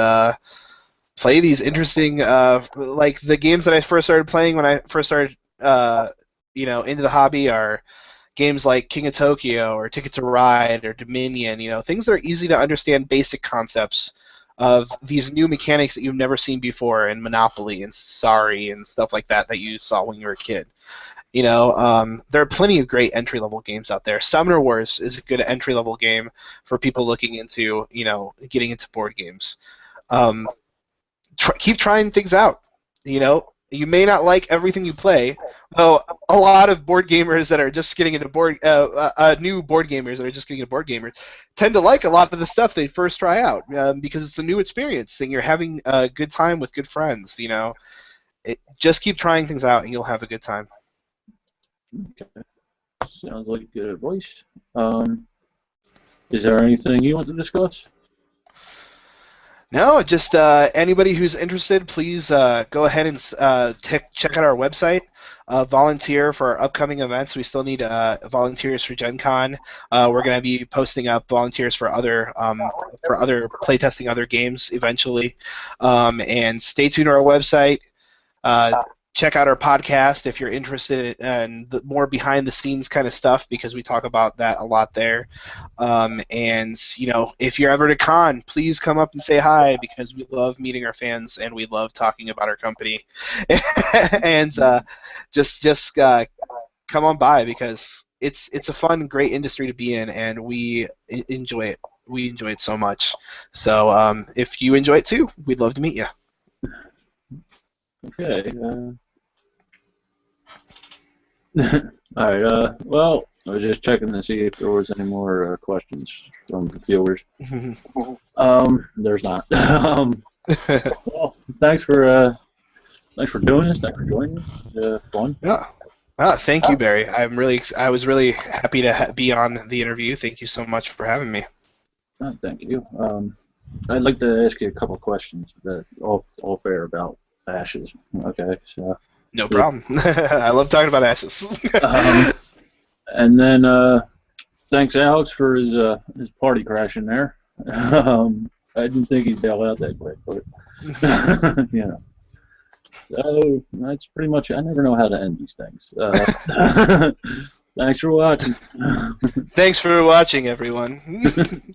play these interesting, like the games that I first started playing when I first started, you know, into the hobby are games like King of Tokyo or Ticket to Ride or Dominion. You know, things that are easy to understand, basic concepts of these new mechanics that you've never seen before, and Monopoly and Sorry and stuff like that that you saw when you were a kid. You know, there are plenty of great entry-level games out there. Summoner Wars is a good entry-level game for people looking into, you know, getting into board games. Keep trying things out. You know, you may not like everything you play, though a lot of board gamers that are just getting into new board gamers that are just getting into board gamers tend to like a lot of the stuff they first try out, because it's a new experience and you're having a good time with good friends. You know, just keep trying things out and you'll have a good time. Okay. Sounds like good advice. Is there anything you want to discuss? No, just anybody who's interested, please go ahead and check out our website. Volunteer for our upcoming events. We still need volunteers for Gen Con. We're going to be posting up volunteers for other playtesting other games eventually. And stay tuned to our website. Check out our podcast if you're interested in the more behind-the-scenes kind of stuff, because we talk about that a lot there. And, you know, if you're ever at a con, please come up and say hi, because we love meeting our fans and we love talking about our company. And just come on by, because it's a fun, great industry to be in, and we enjoy it. We enjoy it so much. So if you enjoy it too, we'd love to meet you. Okay. All right. Well, I was just checking to see if there was any more questions from the viewers. There's not. Well, thanks for doing this. Thanks for joining us. Fun. Yeah. Thank you, Barry. I was really happy to be on the interview. Thank you so much for having me. Thank you. I'd like to ask you a couple questions that all fair about ashes. Okay. So. No problem. I love talking about ashes. And then thanks, Alex, for his party crashing there. I didn't think he'd bail out that quick, but you know. So that's pretty much. I never know how to end these things. Thanks for watching. Thanks for watching, everyone.